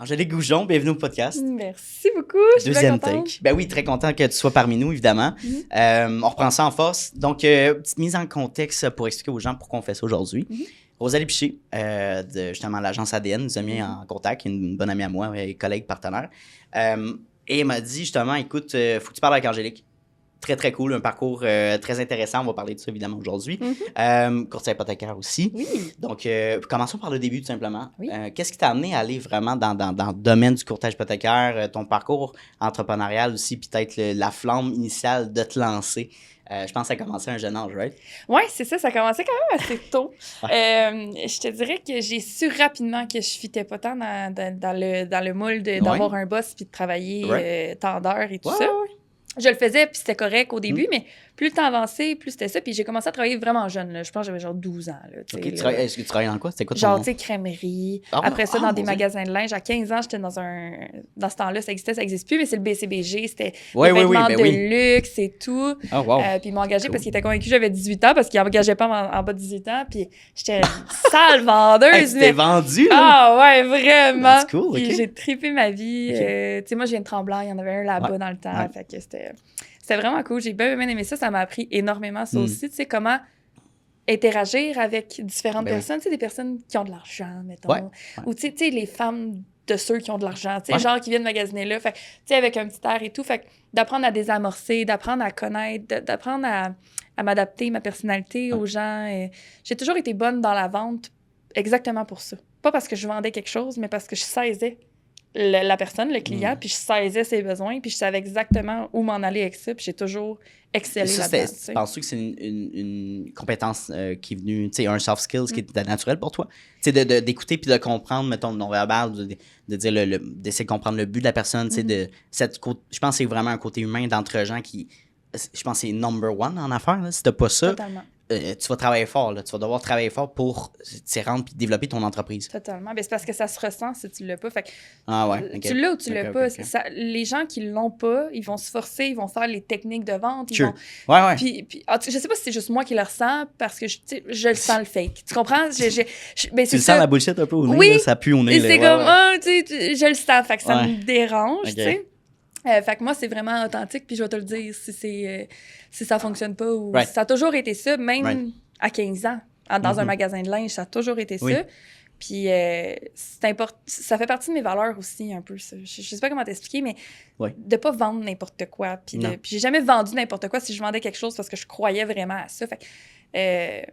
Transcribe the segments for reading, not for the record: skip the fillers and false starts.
Angélique Goujon, bienvenue au podcast. Merci beaucoup. Je suis Deuxième bien contente. take. Ben oui, très content que tu sois parmi nous, évidemment. On reprend ça en force. Donc, petite mise en contexte pour expliquer aux gens pourquoi on fait ça aujourd'hui. Rosalie Piché, de justement l'agence ADN, nous a mis en contact, une bonne amie à moi, et collègue, partenaire. Et elle m'a dit justement, écoute, faut que tu parles avec Angélique. Très, très cool, un parcours très intéressant. On va parler de ça, évidemment, aujourd'hui. Courtier hypothécaire aussi. Oui. Donc, commençons par le début, tout simplement. Oui. Qu'est-ce qui t'a amené à aller vraiment dans le domaine du courtage hypothécaire, ton parcours entrepreneurial aussi, puis peut-être la flamme initiale de te lancer? Je pense que ça a commencé à un jeune âge, right? Oui, c'est ça. Ça a commencé quand même assez tôt. Je te dirais que j'ai su rapidement que je fitais pas tant dans le moule d'avoir un boss puis de travailler tant d'heures et tout ça. Je le faisais, puis c'était correct au début, mais plus le temps avançait, plus c'était ça. Puis j'ai commencé à travailler vraiment jeune. Là. Je pense que j'avais genre 12 ans. Là, est-ce que tu travaillais dans quoi? C'était quoi ton... Genre, tu sais, crèmerie. Après ça, dans des magasins de linge. À 15 ans, j'étais dans ce temps-là, ça existait, ça n'existe plus, mais c'est le BCBG. C'était des vêtements de luxe et tout. Oh, wow. Puis ils m'ont engagée parce qu'ils étaient convaincus que j'avais 18 ans, parce qu'ils n'engageaient pas en bas de 18 ans. Puis j'étais une sale vendeuse. Tu t'es vendue, là? Ah ouais, vraiment. C'est cool, Puis j'ai trippé ma vie. Tu sais, moi, je viens de Tremblant. Il y en avait un là-bas dans le temps. Fait que c'était vraiment cool. J'ai bien aimé ça. Ça m'a appris énormément. Ça aussi, tu sais, comment interagir avec différentes personnes. Tu sais, des personnes qui ont de l'argent, mettons. Ou tu sais, les femmes de ceux qui ont de l'argent. Tu sais, genre qui viennent magasiner là. Fait tu sais, avec un petit air et tout. Fait d'apprendre à désamorcer, d'apprendre à connaître, d'apprendre à m'adapter, ma personnalité aux gens. Et j'ai toujours été bonne dans la vente exactement pour ça. Pas parce que je vendais quelque chose, mais parce que je saisais la personne, le client, puis je saisais ses besoins, puis je savais exactement où m'en aller avec ça, puis j'ai toujours excellé là-dedans. Penses-tu que c'est une compétence qui est venue, tu sais, un soft skills qui est naturel pour toi? Tu sais, d'écouter puis de comprendre, mettons, le non-verbal, de dire d'essayer de comprendre le but de la personne, tu sais, je pense que c'est vraiment un côté humain d'entre gens qui, je pense que c'est number one en affaires, là. Si t'as pas ça, totalement. Tu vas travailler fort, là. Tu vas devoir travailler fort pour t'y rendre puis développer ton entreprise. Totalement. Ben, c'est parce que ça se ressent si tu l'as pas. Fait que, tu l'as ou tu l'as pas. Okay. Les gens qui l'ont pas, ils vont se forcer, ils vont faire les techniques de vente. Ils vont... Puis, je sais pas si c'est juste moi qui le ressens parce que je le sens le fake. Tu comprends? Ben, tu le sens la bullshit un peu au nez? Oui. Là, ça pue au nez. Et c'est comme, tu sais, je le sens. Fait que ça me dérange, tu sais. Fait que moi, c'est vraiment authentique, puis je vais te le dire si ça fonctionne pas ou si ça a toujours été ça, même à 15 ans, dans un magasin de linge, ça a toujours été ça. Puis ça fait partie de mes valeurs aussi, un peu. Ça. Je sais pas comment t'expliquer, mais de pas vendre n'importe quoi. Puis j'ai jamais vendu n'importe quoi si je vendais quelque chose parce que je croyais vraiment à ça. Fait que...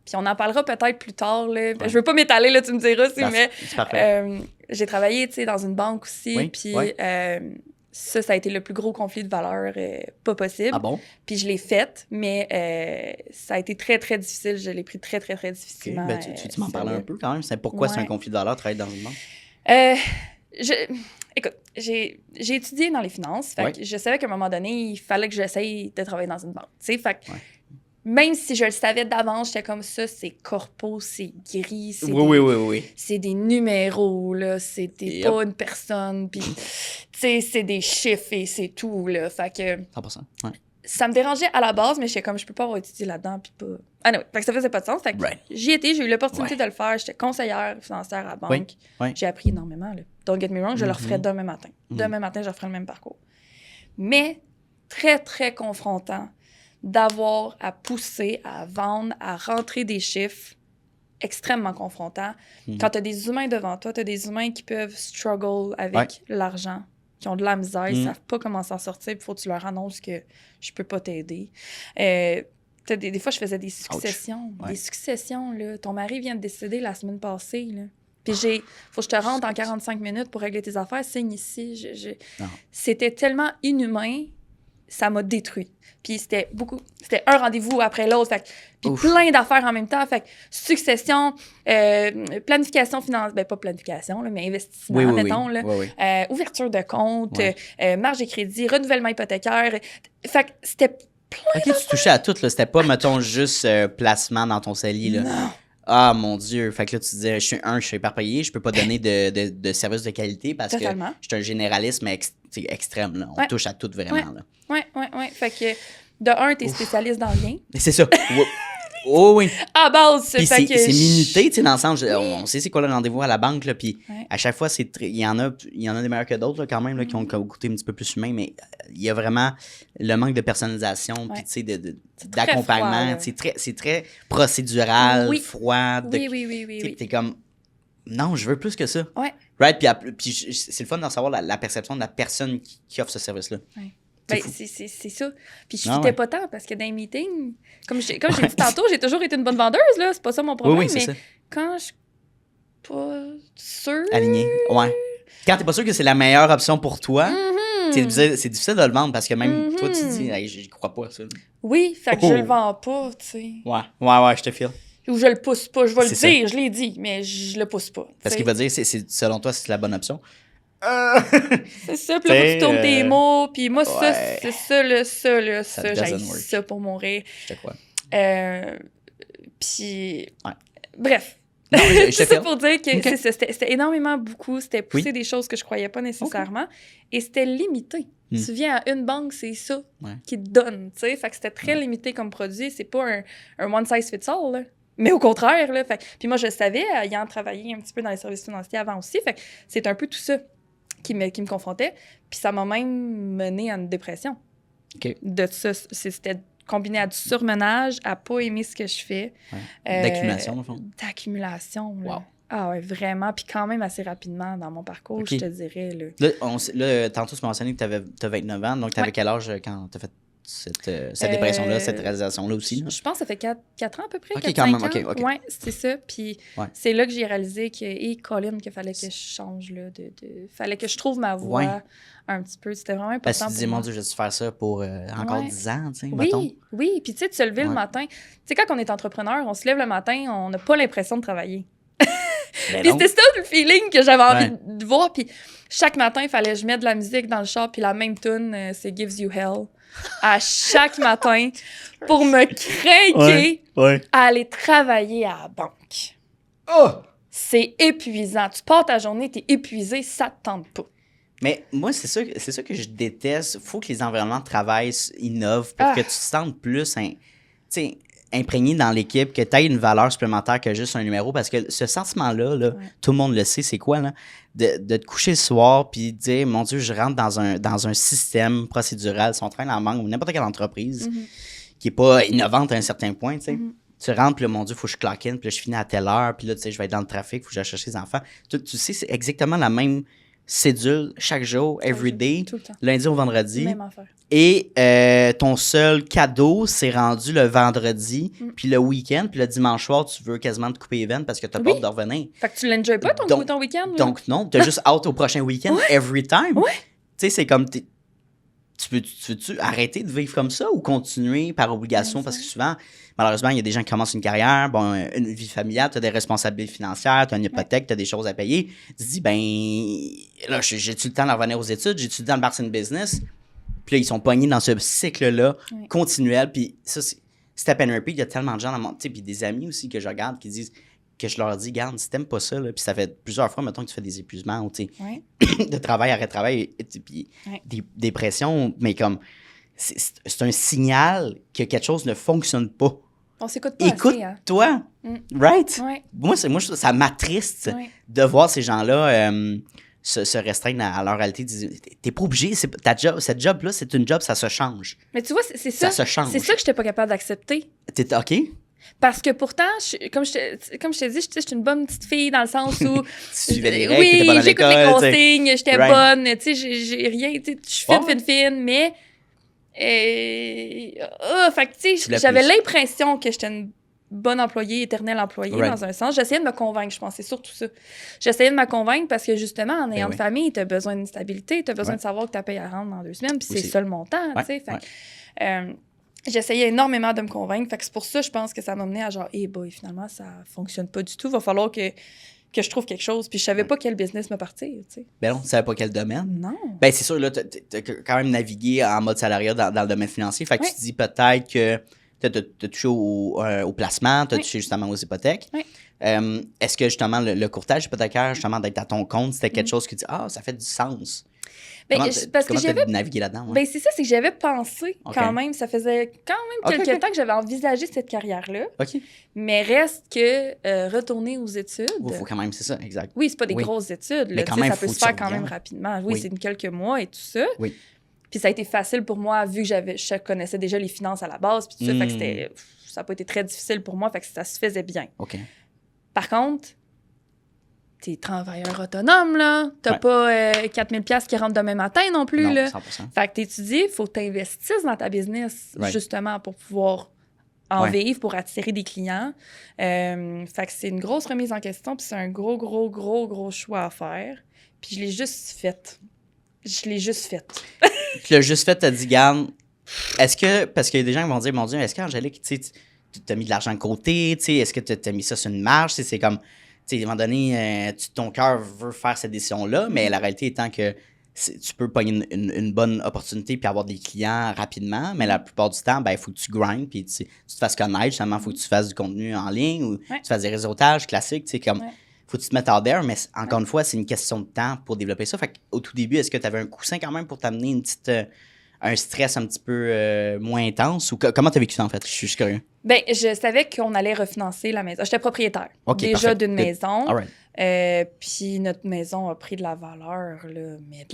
Puis on en parlera peut-être plus tard. Là. Je veux pas m'étaler, là, tu me diras aussi, mais j'ai travaillé dans une banque aussi. Puis ça a été le plus gros conflit de valeurs pas possible. Ah bon? Puis je l'ai fait, mais ça a été très, très difficile. Je l'ai pris très, très, très difficilement. Okay. Ben, tu m'en parles un peu quand même. C'est pourquoi c'est un conflit de valeurs travailler dans une banque? Écoute, j'ai étudié dans les finances. Fait que je savais qu'à un moment donné, il fallait que j'essaye de travailler dans une banque. Fait que même si je le savais d'avance, j'étais comme ça, c'est corpo, c'est gris, c'est des numéros, là, c'était pas une personne, puis, tu sais, c'est des chiffres et c'est tout, là, fait que... 100%, ça me dérangeait à la base, mais j'étais comme, je peux pas avoir étudié là-dedans, puis pas... Ah non, fait que ça faisait pas de sens, fait que j'y étais, j'ai eu l'opportunité de le faire, j'étais conseillère financière à la banque, j'ai appris énormément, là. Don't get me wrong, je le referais demain matin. Demain matin, je referais le même parcours. Mais très, très confrontant d'avoir à pousser, à vendre, à rentrer des chiffres, extrêmement confrontant. Quand tu as des humains devant toi, tu as des humains qui peuvent struggle avec l'argent, qui ont de la misère, ils savent pas comment s'en sortir, il faut que tu leur annonces que je peux pas t'aider. Des fois, je faisais des successions. Des successions, là. Ton mari vient de décéder la semaine passée, là. Puis faut que je te rentre en 45 minutes pour régler tes affaires, signe ici. C'était tellement inhumain, ça m'a détruit. Puis c'était un rendez-vous après l'autre. Puis plein d'affaires en même temps. Fait que succession, planification financière, ben pas planification, là, mais investissement, mettons. Là, ouverture de compte, marge de crédit, renouvellement hypothécaire. Fait que c'était plein d'affaires. Tu touchais à tout, là. C'était pas, mettons, juste placement dans ton CELI, là. Non. Ah, mon Dieu. Fait que là, tu disais, je suis éparpillé, je peux pas donner de services de qualité parce que je suis un généralisme extrême, là. On touche à tout vraiment, là. Oui. Fait que, de un, t'es spécialiste dans rien. C'est ça. Oh oui. À base, c'est minuté, tu sais, dans le sens, on sait c'est quoi le rendez-vous à la banque, là, puis à chaque fois, il y en a des meilleurs que d'autres, là, quand même, là, qui ont goûté un petit peu plus humain, mais il y a vraiment le manque de personnalisation, puis, tu sais, d'accompagnement. C'est très procédural, froid. Oui. T'es comme, non, je veux plus que ça. Ouais. Right? Puis c'est le fun d'en savoir la perception de la personne qui offre ce service-là. Ouais. C'est ça. Puis je fitais pas tant parce que dans les meetings, comme j'ai dit tantôt, j'ai toujours été une bonne vendeuse, là. C'est pas ça mon problème. Oui, c'est ça. Quand je suis pas sûre. Alignée. Ouais. Quand t'es pas sûr que c'est la meilleure option pour toi, c'est difficile de le vendre parce que même toi, tu te dis, hey, j'y crois pas, ça. Oui, fait que je le vends pas, tu sais. Ouais, je te file. Ou je le pousse pas. Je vais le dire, je l'ai dit, mais je le pousse pas. Parce qu'il va dire, selon toi, c'est la bonne option. C'est ça, puis là, tu tournes tes mots, puis moi, ça, c'est ça, j'ai ça pour mourir. Je te crois. Puis, bref. C'est ça pour dire que c'est ça, c'était énormément beaucoup, c'était pousser des choses que je croyais pas nécessairement, et c'était limité. Tu viens à une banque, c'est ça qui te donne, tu sais, fait que c'était très limité comme produit, c'est pas un one size fits all, là. Mais au contraire, là, puis moi, je savais, ayant travaillé un petit peu dans les services financiers avant aussi, fait que c'est un peu tout ça qui me confrontait. Puis ça m'a même mené à une dépression. OK. De ça, c'était combiné à du surmenage, à pas aimer ce que je fais. D'accumulation, au fond. D'accumulation, là. Wow. Ah ouais, vraiment. Puis quand même assez rapidement dans mon parcours, je te dirais. Là, tantôt, tu m'as mentionné que tu as 29 ans. Donc, tu avais quel âge quand tu as fait cette dépression-là, cette réalisation-là aussi? Là? Je pense que ça fait 4 ans à peu près. OK, 4, quand même. ans. OK. Ouais, c'est ça. Puis c'est là que j'ai réalisé que, Colin, qu'il fallait que je change, là. Fallait que je trouve ma voie un petit peu. C'était vraiment important. Parce que tu disais, mon Dieu, je vais faire ça pour encore 10 ans, tu sais, mettons. Oui. Puis tu sais, de se lever le matin. Tu sais, quand on est entrepreneur, on se lève le matin, on n'a pas l'impression de travailler. Puis c'était ça le feeling que j'avais envie de voir. Puis chaque matin, il fallait que je mette de la musique dans le char, puis la même tune, c'est Gives You Hell. À chaque matin pour me craquer à aller travailler à la banque. C'est épuisant. Tu pars ta journée, t'es épuisé, ça te tente pas. Mais moi, c'est ça que je déteste. Il faut que les environnements de travail innovent pour que tu te sentes plus imprégné dans l'équipe, que tu aies une valeur supplémentaire que juste un numéro. Parce que ce sentiment-là, tout le monde le sait, c'est quoi, là? De te coucher le soir puis de dire, mon Dieu, je rentre dans un système procédural, si on travaille dans la banque ou n'importe quelle entreprise qui n'est pas innovante à un certain point, tu sais. Tu rentres, puis là, mon Dieu, il faut que je clock in, puis là, je finis à telle heure, puis là, tu sais, je vais être dans le trafic, il faut que j'aille chercher les enfants. Tu sais, c'est exactement la même cédule chaque jour, every day, lundi au vendredi. Même affaire. Et ton seul cadeau, c'est rendu le vendredi, puis le week-end, puis le dimanche soir, tu veux quasiment te couper les veines parce que tu n'as pas hâte de revenir. Fait que tu l'enjoys pas, ton week-end? Là? Donc non, tu as juste hâte au prochain week-end, every time. Tu sais, c'est comme... Tu veux-tu arrêter de vivre comme ça ou continuer par obligation? Parce que souvent, malheureusement, il y a des gens qui commencent une carrière, une vie familiale, tu as des responsabilités financières, tu as une hypothèque, tu as des choses à payer. Tu te dis, là, j'ai-tu le temps de revenir aux études? J'ai-tu le temps de partir une business? Puis là, ils sont pognés dans ce cycle-là continuel. Puis ça, c'est à peine repeat. Il y a tellement de gens dans mon... Tu sais, puis des amis aussi que je regarde qui disent... que je leur dis, garde, si t'aimes pas ça, là, puis ça fait plusieurs fois, mettons, que tu fais des épuisements, de travail, arrêt de travail, puis des pressions, mais comme, c'est un signal que quelque chose ne fonctionne pas. On s'écoute pas Écoute-toi, right? Ouais. Moi, ça m'attriste de voir ces gens-là se restreindre à leur réalité. T'es pas obligé, cette job-là, c'est une job, ça se change. Mais tu vois, c'est ça. Ça se change. C'est ça que j'étais pas capable d'accepter. T'es OK? Parce que pourtant, comme je te dis, je suis une bonne petite fille dans le sens où... tu suivais les règles, t'étais pas dans l'école. Oui, j'écoute les consignes, j'étais bonne, tu sais, j'ai rien, tu sais, je suis fine, mais... fait que, tu sais, j'avais l'impression que j'étais une bonne employée, éternelle employée, dans un sens. J'essayais de me convaincre, je pense, c'est surtout ça. J'essayais de me convaincre parce que, justement, en ayant une famille, t'as besoin d'une stabilité, t'as besoin de savoir que ta paye à rendre dans 2 semaines, puis c'est ça le montant, tu sais, fait j'essayais énormément de me convaincre. Fait que c'est pour ça, je pense que ça m'a mené à genre, finalement, ça fonctionne pas du tout. Va falloir que je trouve quelque chose. Puis je savais pas quel business me partir, tu sais. Ben non, tu savais pas quel domaine. Non. Ben c'est sûr, là, t'as quand même navigué en mode salariat dans le domaine financier. Fait que tu te dis peut-être que t'as touché au placement, t'as touché justement aux hypothèques. Oui. Est-ce que justement le courtage hypothécaire, justement d'être à ton compte, c'était quelque chose qui dit, ça fait du sens? Parce que j'avais navigué là-dedans. Ouais. Ben, c'est ça, c'est que j'avais pensé quand même. Ça faisait quand même quelques temps que j'avais envisagé cette carrière-là. OK. Mais reste que retourner aux études. Il faut quand même, c'est ça, exact. Oui, c'est pas des grosses études. Là, mais quand même, ça peut se faire quand même rapidement. Oui, c'est quelques mois et tout ça. Oui. Puis ça a été facile pour moi, vu que je connaissais déjà les finances à la base. Puis tout ça, fait que ça n'a pas été très difficile pour moi. Fait que ça se faisait bien. OK. Par contre, t'es travailleur autonome, là. T'as pas 4000 $ qui rentrent demain matin non plus, non, là. 100%. Fait que t'étudies, il faut que t'investisses dans ta business, justement, pour pouvoir en vivre, pour attirer des clients. Fait que c'est une grosse remise en question, puis c'est un gros choix à faire. Puis je l'ai juste fait. Tu l'as juste fait, t'as dit, garde, est-ce que, parce qu'il y a des gens qui vont dire, mon Dieu, est-ce qu'Angélique, tu t'as mis de l'argent de côté, est-ce que t'as mis ça sur une marge, c'est comme, à un moment donné, ton cœur veut faire cette décision-là, mais la réalité étant que tu peux pogner une bonne opportunité puis avoir des clients rapidement, mais la plupart du temps, il faut que tu grindes puis tu te fasses connaître, justement, il faut que tu fasses du contenu en ligne ou tu fasses des réseautages classiques, comme... Faut que tu te mettes out there, mais encore une fois, c'est une question de temps pour développer ça. Fait qu'au tout début, est-ce que tu avais un coussin quand même pour t'amener un stress un petit peu moins intense? Ou comment tu as vécu ça, en fait? Je suis juste curieux. Bien, je savais qu'on allait refinancer la maison. J'étais propriétaire déjà d'une maison. Puis notre maison a pris de la valeur, là, mais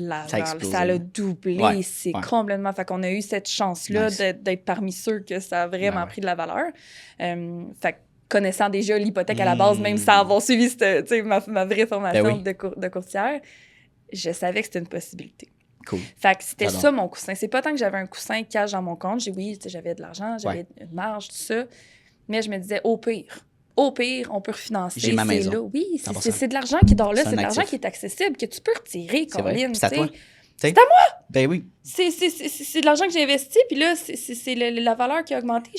ça l'a doublé. C'est complètement... Fait qu'on a eu cette chance-là d'être parmi ceux que ça a vraiment pris de la valeur. Fait que connaissant déjà l'hypothèque à la base, même sans avoir suivi ma vraie formation de courtière, je savais que c'était une possibilité. Cool. Fait que c'était ça mon coussin. C'est pas tant que j'avais un coussin cash dans mon compte. J'avais de l'argent, j'avais une marge, tout ça. Mais je me disais, au pire, on peut refinancer. J'ai ma maison. Là. Oui, c'est de l'argent qui dort là, c'est de l'argent qui est accessible, que tu peux retirer, Colin. C'est à toi. C'est à moi! Ben oui. C'est de l'argent que j'ai investi, puis là, c'est la valeur qui a augmenté.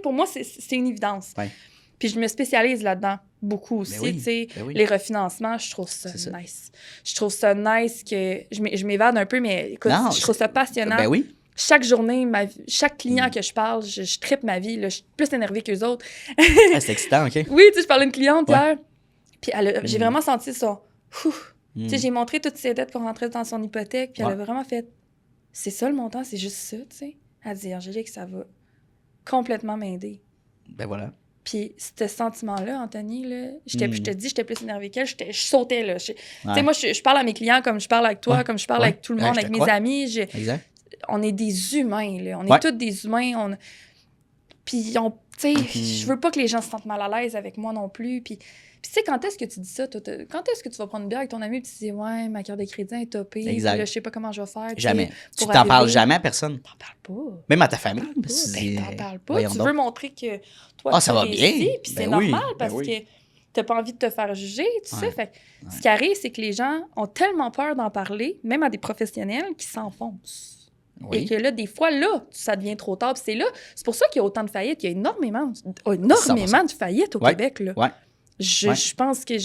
Pour moi, c'est une évidence. Ouais. Puis je me spécialise là-dedans beaucoup aussi. Les refinancements, je trouve ça nice. Je trouve ça nice que... Je m'évade un peu, mais écoute, je trouve ça passionnant. Ben oui. Chaque journée, chaque client que je parle, je trippe ma vie. Là, je suis plus énervée qu'eux autres. C'est excitant, OK. Oui, je parlais à une cliente hier. Puis j'ai vraiment senti ça. J'ai montré toutes ses dettes qu'on rentrait dans son hypothèque. Puis elle a vraiment fait... C'est ça le montant, c'est juste ça, tu sais. Elle dit, Angélique, ça va complètement m'aider. Ben voilà. Puis ce sentiment-là, Anthony, là, je te dis, j'étais plus énervée qu'elle, je sautais, là. Tu sais, moi, je parle à mes clients comme je parle avec toi, comme je parle avec tout le monde, avec mes amis. Exact. On est des humains, là. On est tous des humains. Puis, tu sais, je veux pas que les gens se sentent mal à l'aise avec moi non plus. Puis tu sais, quand est-ce que tu dis ça? Quand est-ce que tu vas prendre une bière avec ton ami et tu te dis, ouais, ma carte de crédit est topée. Exact. Là, je sais pas comment je vais faire. Jamais. Tu t'en parles jamais à personne? T'en parles pas. Même à ta famille? T'en parles pas. Tu veux montrer que toi, ça va bien. Puis c'est normal parce que t'as pas envie de te faire juger, tu sais. Fait ce qui arrive, c'est que les gens ont tellement peur d'en parler, même à des professionnels, qui s'enfoncent. Et que là, des fois, là, ça devient trop tard. Puis c'est pour ça qu'il y a autant de faillites. Il y a énormément de faillites au Québec, là. Je pense que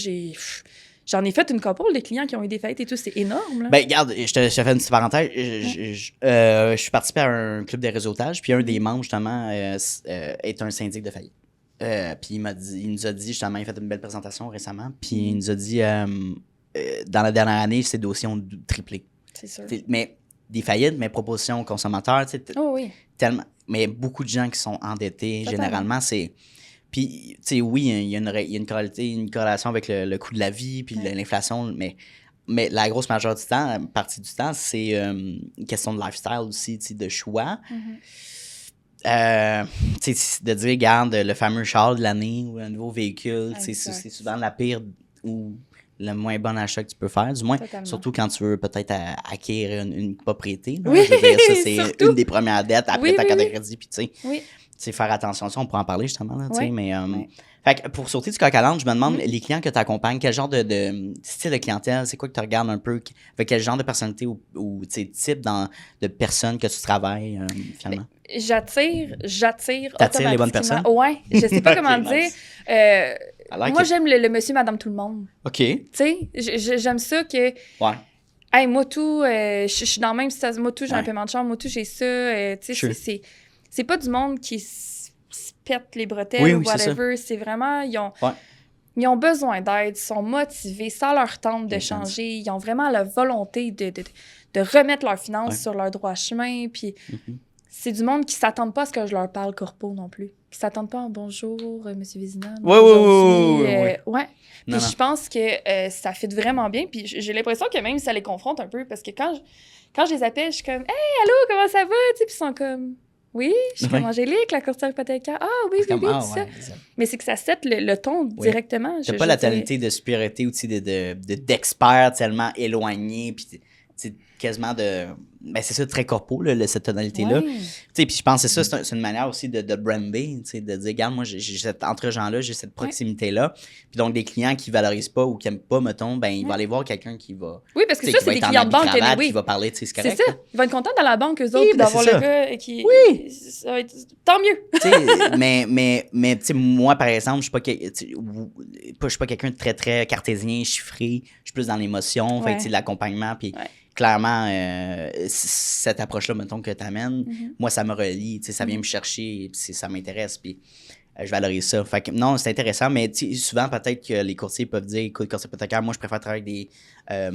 j'en ai fait une couple de clients qui ont eu des faillites et tout. C'est énorme, là. Ben, regarde, je te fais une petite parenthèse. Je suis participé à un club de réseautage, puis un des membres, justement, est un syndic de faillite. Puis il nous a dit, justement, il a fait une belle présentation récemment, puis il nous a dit, dans la dernière année, ses dossiers ont triplé. C'est sûr. Mais des faillites, mes propositions aux consommateurs, tu sais, tellement. Mais beaucoup de gens qui sont endettés, généralement, c'est... Puis, tu sais, oui, il y a une corrélation avec le coût de la vie, puis l'inflation, mais la grosse partie du temps, c'est une question de lifestyle aussi, tu sais, de choix. Tu sais, de dire, regarde, le fameux char de l'année ou un nouveau véhicule, c'est souvent la pire ou le moins bon achat que tu peux faire, du moins. Totalement. Surtout quand tu veux peut-être acquérir une propriété. Je veux dire, ça, c'est une des premières dettes après ta carte de crédit, puis tu sais. C'est faire attention à ça, on pourra en parler justement. Là, mais, fait que pour sauter du coq à l'âne, je me demande, les clients que tu accompagnes, quel genre de style de clientèle, c'est quoi que tu regardes un peu, avec quel genre de personnalité ou type de personnes que tu travailles finalement? J'attire T'attires les bonnes personnes? Ouais, je sais pas comment dire. Moi, j'aime le monsieur, madame, tout le monde. OK. Tu sais, j'aime ça que... Ouais. Hey, moi, tout, je suis dans le même situation. Moi, tout, j'ai un paiement de chambre. Moi, tout, j'ai ça. Tu sais, c'est pas du monde qui se pète les bretelles ou whatever. C'est vraiment... ils ont besoin d'aide, ils sont motivés, ça leur tente de changer, ils ont vraiment la volonté de remettre leurs finances sur leur droit chemin, puis c'est du monde qui ne s'attendent pas à ce que je leur parle corpo non plus, qui ne s'attendent pas en « bonjour, monsieur Vézina ». Ouais. Puis je pense que ça fit vraiment bien, puis j'ai l'impression que même ça les confronte un peu, parce que quand je les appelle, je suis comme « Hey, allô, comment ça va? » Puis ils sont comme... Oui, je suis comme Angélique, la courtière hypothécaire. Ah oui, tout ça. Mais c'est que ça set le ton directement. T'as pas la tonalité de supériorité ou d'expert tellement éloigné, puis quasiment de... Ben c'est ça, très corpo, là, cette tonalité-là. Puis je pense que c'est une manière aussi de brander, de dire, regarde, moi, entre gens-là, j'ai cette proximité-là. Puis donc, des clients qui valorisent pas ou qui aiment pas, mettons, ben il va aller voir quelqu'un qui va... Oui, parce que ça, c'est des clients de banque. Qui va parler, c'est correct. C'est ça. Ils vont être contents dans la banque, eux autres, puis d'avoir le gars qui... Oui! Ça va être... Tant mieux! mais tu sais, moi, par exemple, je suis pas quelqu'un de très, très cartésien, chiffré. Je suis plus dans l'émotion, fait de l'accompagnement, puis... Clairement, cette approche-là, mettons, que tu amènes, moi, ça me relie, ça vient me chercher, ça m'intéresse, puis je valorise ça. Fait que non, c'est intéressant, mais souvent, peut-être que les courtiers peuvent dire, écoute, courtier hypothécaire, moi, je préfère travailler avec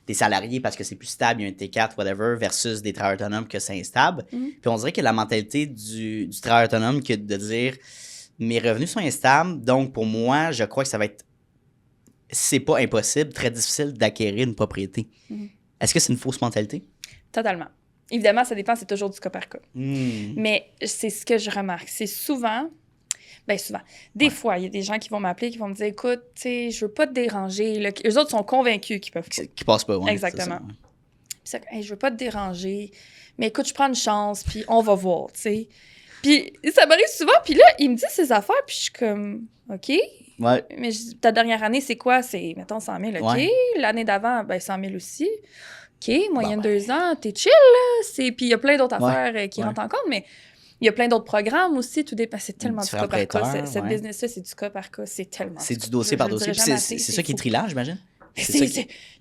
des salariés parce que c'est plus stable, il y a un T4, whatever, versus des travailleurs autonomes que c'est instable. Puis on dirait que la mentalité du travailleur autonome, que de dire, mes revenus sont instables, donc pour moi, je crois que ça va être, c'est pas impossible, très difficile d'acquérir une propriété. Est-ce que c'est une fausse mentalité? Totalement. Évidemment, ça dépend, c'est toujours du cas par cas. Mais c'est ce que je remarque. C'est souvent... Des fois, il y a des gens qui vont m'appeler, qui vont me dire, écoute, tu sais, je veux pas te déranger. Là. Eux autres sont convaincus qu'ils peuvent pas. Qui passent pas, oui. Exactement. Ça, hey, je veux pas te déranger, mais écoute, je prends une chance, puis on va voir, tu sais. Puis ça m'arrive souvent, puis là, il me dit ses affaires, puis je suis comme, OK. Ouais. Mais ta dernière année, c'est quoi? C'est, mettons, 100 000, OK. Ouais. L'année d'avant, 100 000 aussi. OK, moyenne 2 ans, t'es chill, là. Puis il y a plein d'autres affaires qui rentrent en compte, mais il y a plein d'autres programmes aussi. Tout dépend. C'est tellement du cas par cas. Cette business-là, c'est du cas par cas. C'est tellement. C'est du dossier par dossier. C'est ça qui est trillant, j'imagine?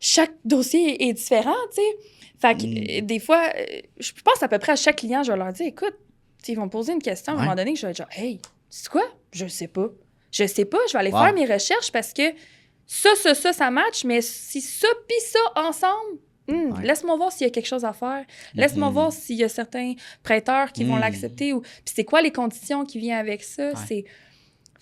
Chaque dossier est différent, tu sais. Fait que des fois, je pense à peu près à chaque client, je vais leur dire, écoute, ils vont me poser une question à un moment donné que je vais être genre, hey, c'est quoi? Je sais pas. Je vais aller faire mes recherches parce que ça match, mais si ça pis ça ensemble, laisse-moi voir s'il y a quelque chose à faire. Laisse-moi voir s'il y a certains prêteurs qui vont l'accepter. Puis c'est quoi les conditions qui viennent avec ça? Fait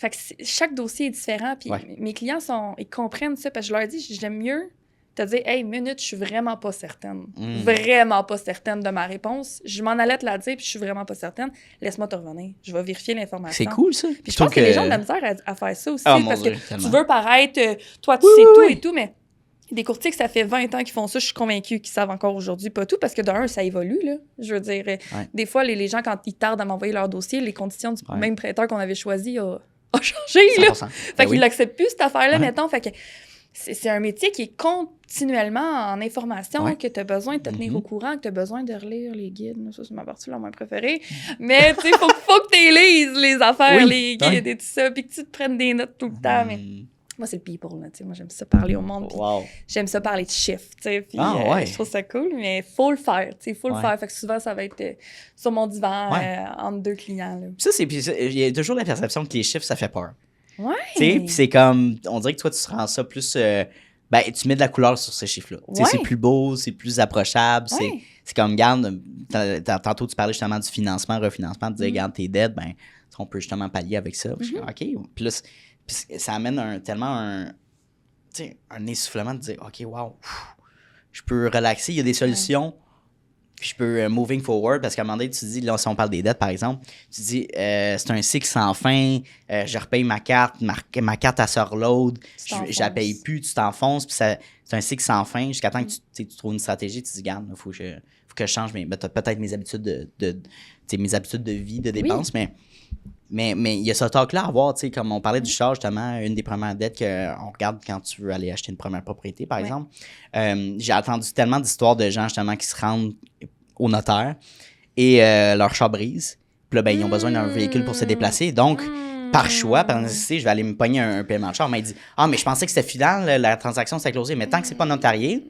que chaque dossier est différent. Puis mes clients, ils comprennent ça parce que je leur dis, j'aime mieux te dire, hey, minute, je suis vraiment pas certaine. Vraiment pas certaine de ma réponse. Je m'en allais te la dire, puis je suis vraiment pas certaine. Laisse-moi te revenir. Je vais vérifier l'information. C'est cool, ça. Puis je pense que les gens ont de la misère à faire ça aussi, parce que tu veux paraître, toi, tu sais tout et tout, mais des courtiers que ça fait 20 ans qu'ils font ça, je suis convaincue qu'ils savent encore aujourd'hui pas tout, parce que d'un, ça évolue, là. Je veux dire, des fois, les gens, quand ils tardent à m'envoyer leur dossier, les conditions du même prêteur qu'on avait choisi a changé, là. Fait qu'ils l'acceptent plus, cette affaire-là, mettons. Fait que c'est un métier qui est continuellement en information, que tu as besoin de te tenir au courant, que tu as besoin de relire les guides. Ça, c'est ma partie la moins préférée. Mais tu sais, faut que tu lises les affaires, les guides et tout ça, puis que tu te prennes des notes tout le temps. Mais moi, c'est le people, là. Moi, j'aime ça parler au monde. J'aime ça parler de chiffres. Je trouve ça cool, mais il faut le faire. Il faut le faire. Fait que souvent, ça va être sur mon divan entre deux clients. Là. Il y a toujours la perception que les chiffres, ça fait peur. Ouais. Puis c'est comme, on dirait que toi, tu rends ça plus, tu mets de la couleur sur ces chiffres-là. C'est plus beau, c'est plus approchable, c'est comme, regarde, tantôt tu parlais justement du financement, refinancement, tu disais, regarde, tes dettes, on peut justement pallier avec ça. Puis OK, plus ça amène tellement un essoufflement de dire, OK, wow, je peux relaxer, il y a des solutions. Puis je peux moving forward, parce qu'à un moment donné, tu dis, là, si on parle des dettes, par exemple, tu dis, c'est un cycle sans fin, je repaye ma carte, ma carte, elle se reload, je la paye plus, tu t'enfonces, puis c'est un cycle sans fin, jusqu'à temps que tu trouves une stratégie, tu te dis, regarde, il faut que je change peut-être mes habitudes mes habitudes de vie, de dépenses, mais il y a ce talk-là à avoir, tu sais, comme on parlait du char, justement, une des premières dettes qu'on regarde quand tu veux aller acheter une première propriété, par exemple. J'ai entendu tellement d'histoires de gens, justement, qui se rendent au notaire et leur char brise. Puis là, ils ont besoin d'un véhicule pour se déplacer. Donc, par choix, par nécessité, je vais aller me pogner un paiement de char. Mais il dit, mais je pensais que c'était final, la transaction s'est closée. Mais tant que c'est pas notarié...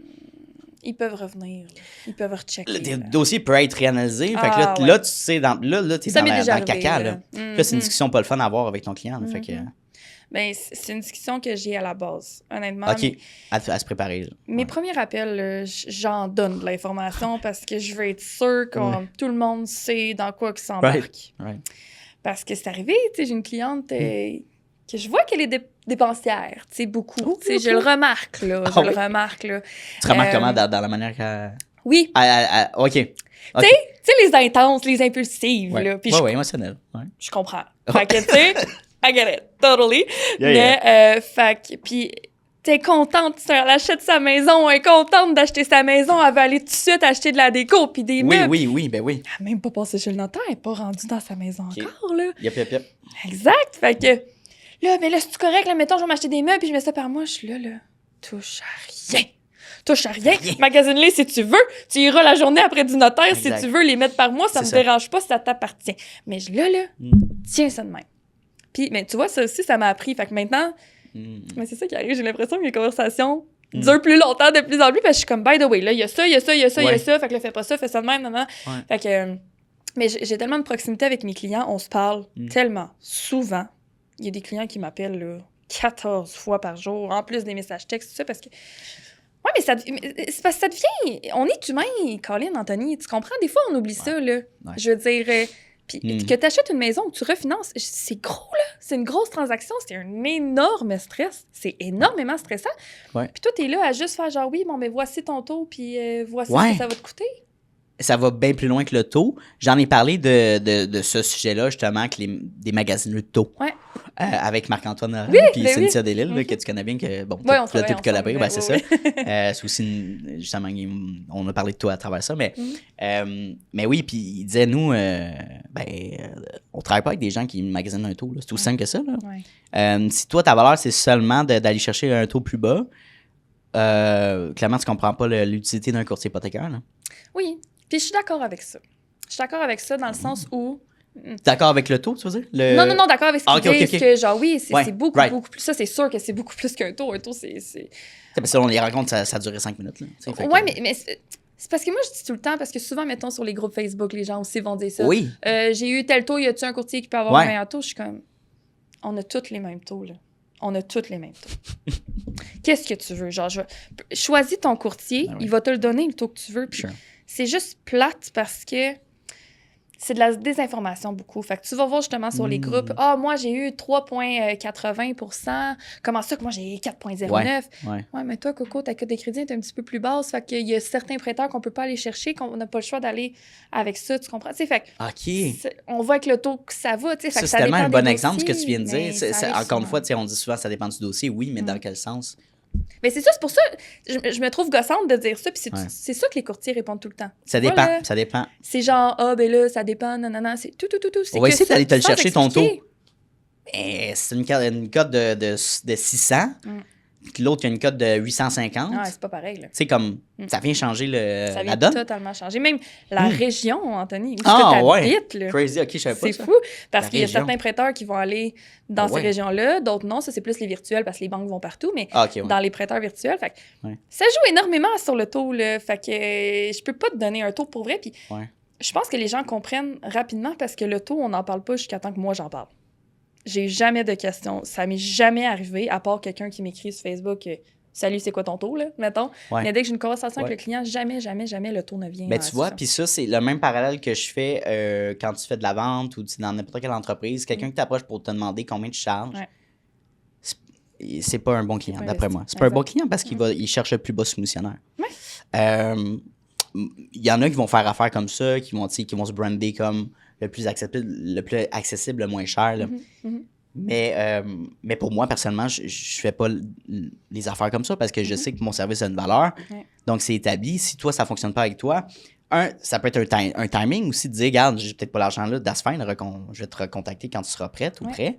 Ils peuvent revenir. Ils peuvent rechecker. Le dossier peut être réanalysé. Fait que là, tu sais, là, t'es dans le caca. Là, c'est une discussion pas le fun à avoir avec ton client. Fait que... Ben, c'est une discussion que j'ai à la base, honnêtement. OK, à se préparer. Là. Mes premiers appels, j'en donne de l'information parce que je veux être sûre que tout le monde sait dans quoi il s'embarque. Right. Parce que c'est arrivé, tu sais, j'ai une cliente que je vois qu'elle est dépensière, tu sais, beaucoup. Tu sais, je le remarque, là. Je le remarque, là. Tu remarques comment dans la manière qu'elle... Oui. OK. Tu sais, les intenses, les impulsives, là. Puis émotionnel. Ouais. Je comprends. Fait que, tu sais, I get it, totally. Mais, fait que, puis t'es contente, elle achète sa maison, elle est contente d'acheter sa maison, elle va aller tout de suite acheter de la déco puis des meubles. Oui, ben oui. Elle n'a même pas passé chez le notaire, elle n'est pas rendue dans sa maison encore, là. Yep. Exact, fait que, là, mais là, c'est correct, là, mettons, je vais m'acheter des meubles puis je mets ça par mois, je suis là, touche à rien. Magasine-les si tu veux. Tu iras la journée après du notaire si tu veux les mettre par mois, ça me dérange pas si ça t'appartient. Mais là, tiens ça de même. Puis, mais tu vois, ça aussi, ça m'a appris. Fait que maintenant, mais c'est ça qui arrive. J'ai l'impression que les conversations durent plus longtemps de plus en plus parce que je suis comme, by the way, là, il y a ça. Fait que là, fais pas ça, fais ça de même, maman. Fait que, mais j'ai tellement de proximité avec mes clients, on se parle tellement souvent. Il y a des clients qui m'appellent, là, 14 fois par jour, en plus des messages textes, tout ça, parce que ouais, mais c'est parce que ça devient... On est humain, Colin, Anthony. Tu comprends? Des fois, on oublie ça, là. Ouais. Je veux dire... Puis que tu achètes une maison ou que tu refinances, c'est gros, là. C'est une grosse transaction. C'est un énorme stress. C'est énormément stressant. Ouais. Puis toi, t'es là à juste faire genre, oui, bon, mais voici ton taux, puis voici ce que ça va te coûter. Ça va bien plus loin que le taux. J'en ai parlé de ce sujet-là, justement, avec des magasins de taux. Ouais. Avec Marc-Antoine puis Cynthia Delisle, là, que tu connais bien, que bon, tu as pu collaborer, c'est ça. C'est aussi, justement, on a parlé de toi à travers ça, mais oui, puis il disait, nous, on travaille pas avec des gens qui magasinent un taux, là. C'est aussi simple que ça, là. Ouais. Si toi, ta valeur, c'est seulement d'aller chercher un taux plus bas, clairement, tu comprends pas l'utilité d'un courtier hypothécaire, là. Oui, puis je suis d'accord avec ça. Je suis d'accord avec ça dans le sens où... D'accord avec le taux, tu veux dire? Non, d'accord avec ce qu'ils disent, que genre, oui, c'est beaucoup plus... Ça, c'est sûr que c'est beaucoup plus qu'un taux. Un taux, c'est... Selon les rencontres, ça a duré 5 minutes. Oui, mais c'est parce que moi, je dis tout le temps, parce que souvent, mettons, sur les groupes Facebook, les gens aussi vont dire ça. Oui. J'ai eu tel taux, y a-tu un courtier qui peut avoir un meilleur taux? Je suis comme... On a tous les mêmes taux, là. On a tous les mêmes taux. Qu'est-ce que tu veux? Genre, choisis ton courtier, il va te le donner, le taux que tu veux. Puis c'est juste plate parce que c'est de la désinformation beaucoup. Fait que tu vas voir justement sur les groupes, moi, j'ai eu 3,80 %. Comment ça que moi, j'ai 4,09 %? Ouais, mais toi, Coco, ta cote de crédit est un petit peu plus basse. Fait qu'il y a certains prêteurs qu'on peut pas aller chercher, qu'on n'a pas le choix d'aller avec ça, tu comprends? T'sais, fait on voit avec le taux que ça va. Ça, c'est tellement un bon exemple ce que tu viens de dire. Encore une fois, on dit souvent ça dépend du dossier, oui, mais dans quel sens? Mais c'est ça, c'est pour ça je me trouve gossante de dire ça, puis c'est ça que les courtiers répondent tout le temps. Ça dépend, ça dépend. C'est genre, ben là, ça dépend, non, c'est tout. On va essayer d'aller te le chercher ton taux. C'est une cote de 600, puis l'autre, il y a une cote de 850. Ah, c'est pas pareil, là. C'est comme, ça vient changer la donne. Ça vient totalement changer. Même la région, Anthony, où tu habites, là. Crazy, OK, je savais pas ça. C'est fou, parce qu'il y a certains prêteurs qui vont aller dans ces régions-là, d'autres non. Ça, c'est plus les virtuels, parce que les banques vont partout, mais dans les prêteurs virtuels, fait ça joue énormément sur le taux, là. Fait que je peux pas te donner un taux pour vrai, puis je pense que les gens comprennent rapidement, parce que le taux, on n'en parle pas jusqu'à temps que moi, j'en parle. J'ai jamais de questions. Ça m'est jamais arrivé, à part quelqu'un qui m'écrit sur Facebook « Salut, c'est quoi ton taux, là? » mettons. Mais dès que j'ai une conversation avec le client, jamais le taux ne vient. Ben, tu vois, puis ça, c'est le même parallèle que je fais quand tu fais de la vente ou dans n'importe quelle entreprise. Quelqu'un qui t'approche pour te demander combien tu charges, c'est pas un bon client, d'après moi. C'est pas un bon client parce qu'il cherche le plus bas soumissionnaire. Il y en a qui vont faire affaire comme ça, qui vont se brander comme le plus accessible, le moins cher. Là. Mais pour moi, personnellement, je fais pas les affaires comme ça parce que je sais que mon service a une valeur. Donc, c'est établi. Si toi, ça fonctionne pas avec toi, ça peut être un timing aussi de dire, regarde, j'ai peut-être pas l'argent là, that's fine, je vais te recontacter quand tu seras prête ou prêt.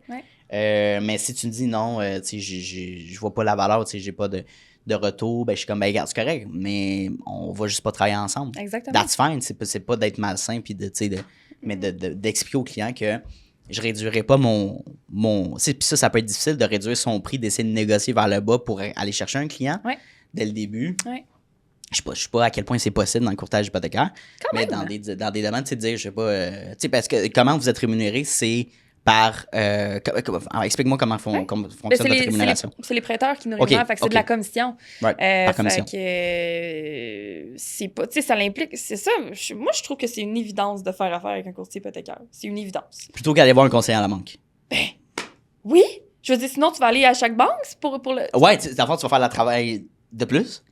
Mais si tu me dis non, je vois pas la valeur, j'ai pas de retour, ben je suis comme, ben regarde, c'est correct, mais on va juste pas travailler ensemble. Exactement. That's fine, c'est pas d'être malsain puis mais d'expliquer au client que je réduirais pas mon puis ça peut être difficile de réduire son prix, d'essayer de négocier vers le bas pour aller chercher un client dès le début. Je sais pas à quel point c'est possible dans le courtage hypothécaire, mais dans des domaines, de dire, je sais pas, parce que comment vous êtes rémunéré, c'est par... explique-moi comment fonctionne votre rémunération. C'est les prêteurs qui nous rémunèrent, fait que c'est de la commission. Par commission. C'est pas... Tu sais, ça l'implique... C'est ça. Moi, je trouve que c'est une évidence de faire affaire avec un courtier hypothécaire. C'est une évidence. Plutôt qu'aller voir un conseiller à la banque. Ben, oui! Je veux dire, sinon, tu vas aller à chaque banque pour le... Ouais, dans le fond, tu vas faire le travail de plus.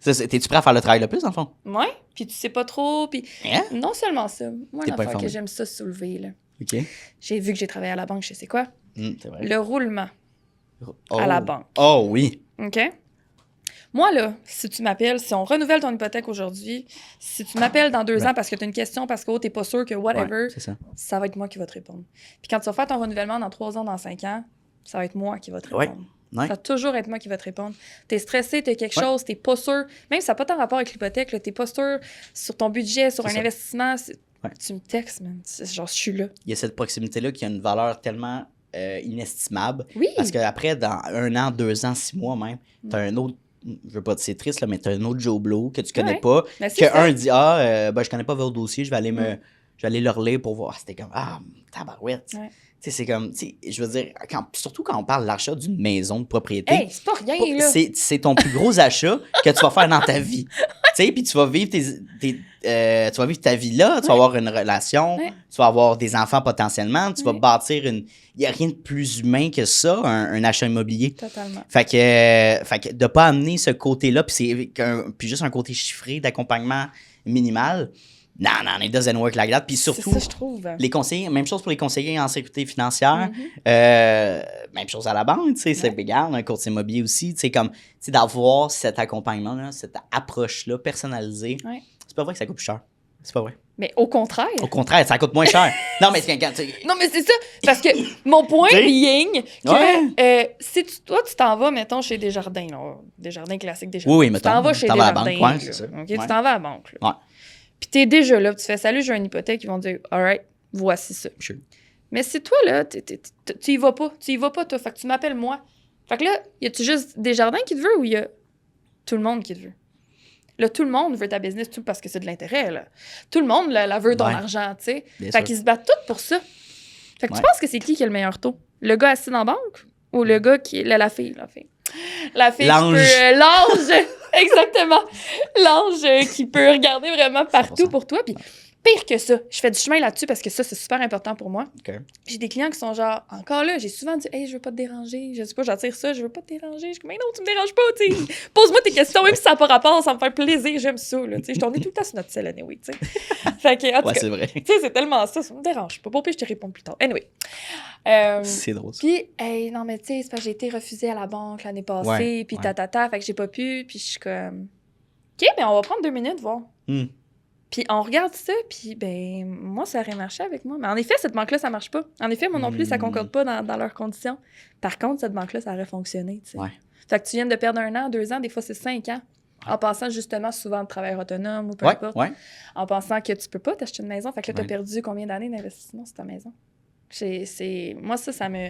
T'es-tu prêt à faire le travail de plus, dans le fond? Ouais, puis tu sais pas trop, puis... Non seulement ça. Moi, l'affaire que j'aime ça soulever, là. OK. J'ai vu que j'ai travaillé à la banque, je sais quoi. C'est vrai. Le roulement à la banque. Oh, oui. OK? Moi, là, si tu m'appelles, si on renouvelle ton hypothèque aujourd'hui, si tu m'appelles dans 2 ans parce que tu as une question, parce que t'es pas sûr que whatever, ça va être moi qui va te répondre. Puis quand tu vas faire ton renouvellement dans 3 ans, dans 5 ans, ça va être moi qui va te répondre. Ça va toujours être moi qui va te répondre. T'es stressé, t'as quelque chose, t'es pas sûr. Même si ça n'a pas tant rapport avec l'hypothèque, t'es pas sûr sur ton budget, sur un investissement. Tu me textes, man. Genre, je suis là. Il y a cette proximité-là qui a une valeur tellement inestimable. Oui. Parce qu'après, dans 1 an, 2 ans, 6 mois même, t'as un autre... Je veux pas dire c'est triste, là, mais t'as un autre Joe Blow que tu connais pas. Ben, qu'un dit, je connais pas votre dossier, je vais aller le relire pour voir. C'était comme, tabarouette. C'est comme, je veux dire, surtout quand on parle de l'achat d'une maison de propriété. Hey, c'est pas rien, là. C'est ton plus gros achat que tu vas faire dans ta vie. Puis tu vas vivre tu vas vivre ta vie là, tu vas avoir une relation, tu vas avoir des enfants potentiellement, tu vas bâtir une... Il n'y a rien de plus humain que ça, un achat immobilier. Totalement. Fait que de pas amener ce côté-là, puis juste un côté chiffré d'accompagnement minimal... Non, it doesn't work like that. Puis surtout, c'est ça, je trouve. Les conseillers, même chose pour les conseillers en sécurité financière, même chose à la banque, tu sais, c'est égal, un courtier immobilier aussi, tu sais, comme, tu sais, d'avoir cet accompagnement-là, cette approche-là personnalisée. C'est pas vrai que ça coûte plus cher. C'est pas vrai. Mais au contraire. Au contraire, ça coûte moins cher. Non, mais non, mais c'est ça. Parce que mon point being que si toi, tu t'en vas, mettons, chez Desjardins, là, Desjardins classiques, Desjardins. Oui, mettons. Tu t'en vas chez Desjardins. C'est ça. OK, tu t'en vas à la banque. Là. Puis t'es déjà là, tu fais « Salut, j'ai une hypothèque », ils vont dire « All right, voici ça. Sure. » Mais si toi, là, tu y vas pas. Tu y vas pas, toi. Fait que tu m'appelles moi. Fait que là, y a-tu juste Desjardins qui te veut ou y a tout le monde qui te veut? Là, tout le monde veut ta business, tout parce que c'est de l'intérêt, là. Tout le monde la veut ton argent, tu sais. Fait qu'ils se battent tous pour ça. Fait que tu penses que c'est qui a le meilleur taux? Le gars assis dans la banque ou le gars qui... La fille. La fille l'ange. L'ange! Exactement. L'ange qui peut regarder vraiment partout pour toi. Puis pire que ça, je fais du chemin là-dessus parce que ça, c'est super important pour moi. Okay. J'ai des clients qui sont genre, encore là, j'ai souvent dit, hey, je veux pas te déranger. Je sais pas, j'attire ça, je veux pas te déranger. Je suis comme, mais non, tu me déranges pas, tu sais. Pose-moi tes questions, même si ça n'a pas rapport, ça me fait plaisir, j'aime ça, là. Tu sais, je tournais tout le temps sur notre selle, anyway, tu sais. Fait que, en tout cas, c'est vrai. Tu sais, c'est tellement ça me dérange pas. Pour pire, je te réponds plus tard. Anyway. C'est drôle. Puis, hey, non, mais tu sais, c'est parce que j'ai été refusée à la banque l'année passée, puis fait que j'ai pas pu, puis je suis comme, OK, mais on va prendre 2 minutes, voir. Puis on regarde ça, puis ben moi, ça aurait marché avec moi. Mais en effet, cette banque-là, ça marche pas. En effet, moi non plus, ça concorde pas dans leurs conditions. Par contre, cette banque-là, ça aurait fonctionné, tu sais. Fait que tu viens de perdre 1 an, 2 ans, des fois, c'est 5 ans. En pensant justement souvent de travailleur autonome ou peu importe. En pensant que tu peux pas t'acheter une maison. Fait que là, tu as perdu combien d'années d'investissement sur ta maison? Moi, ça me...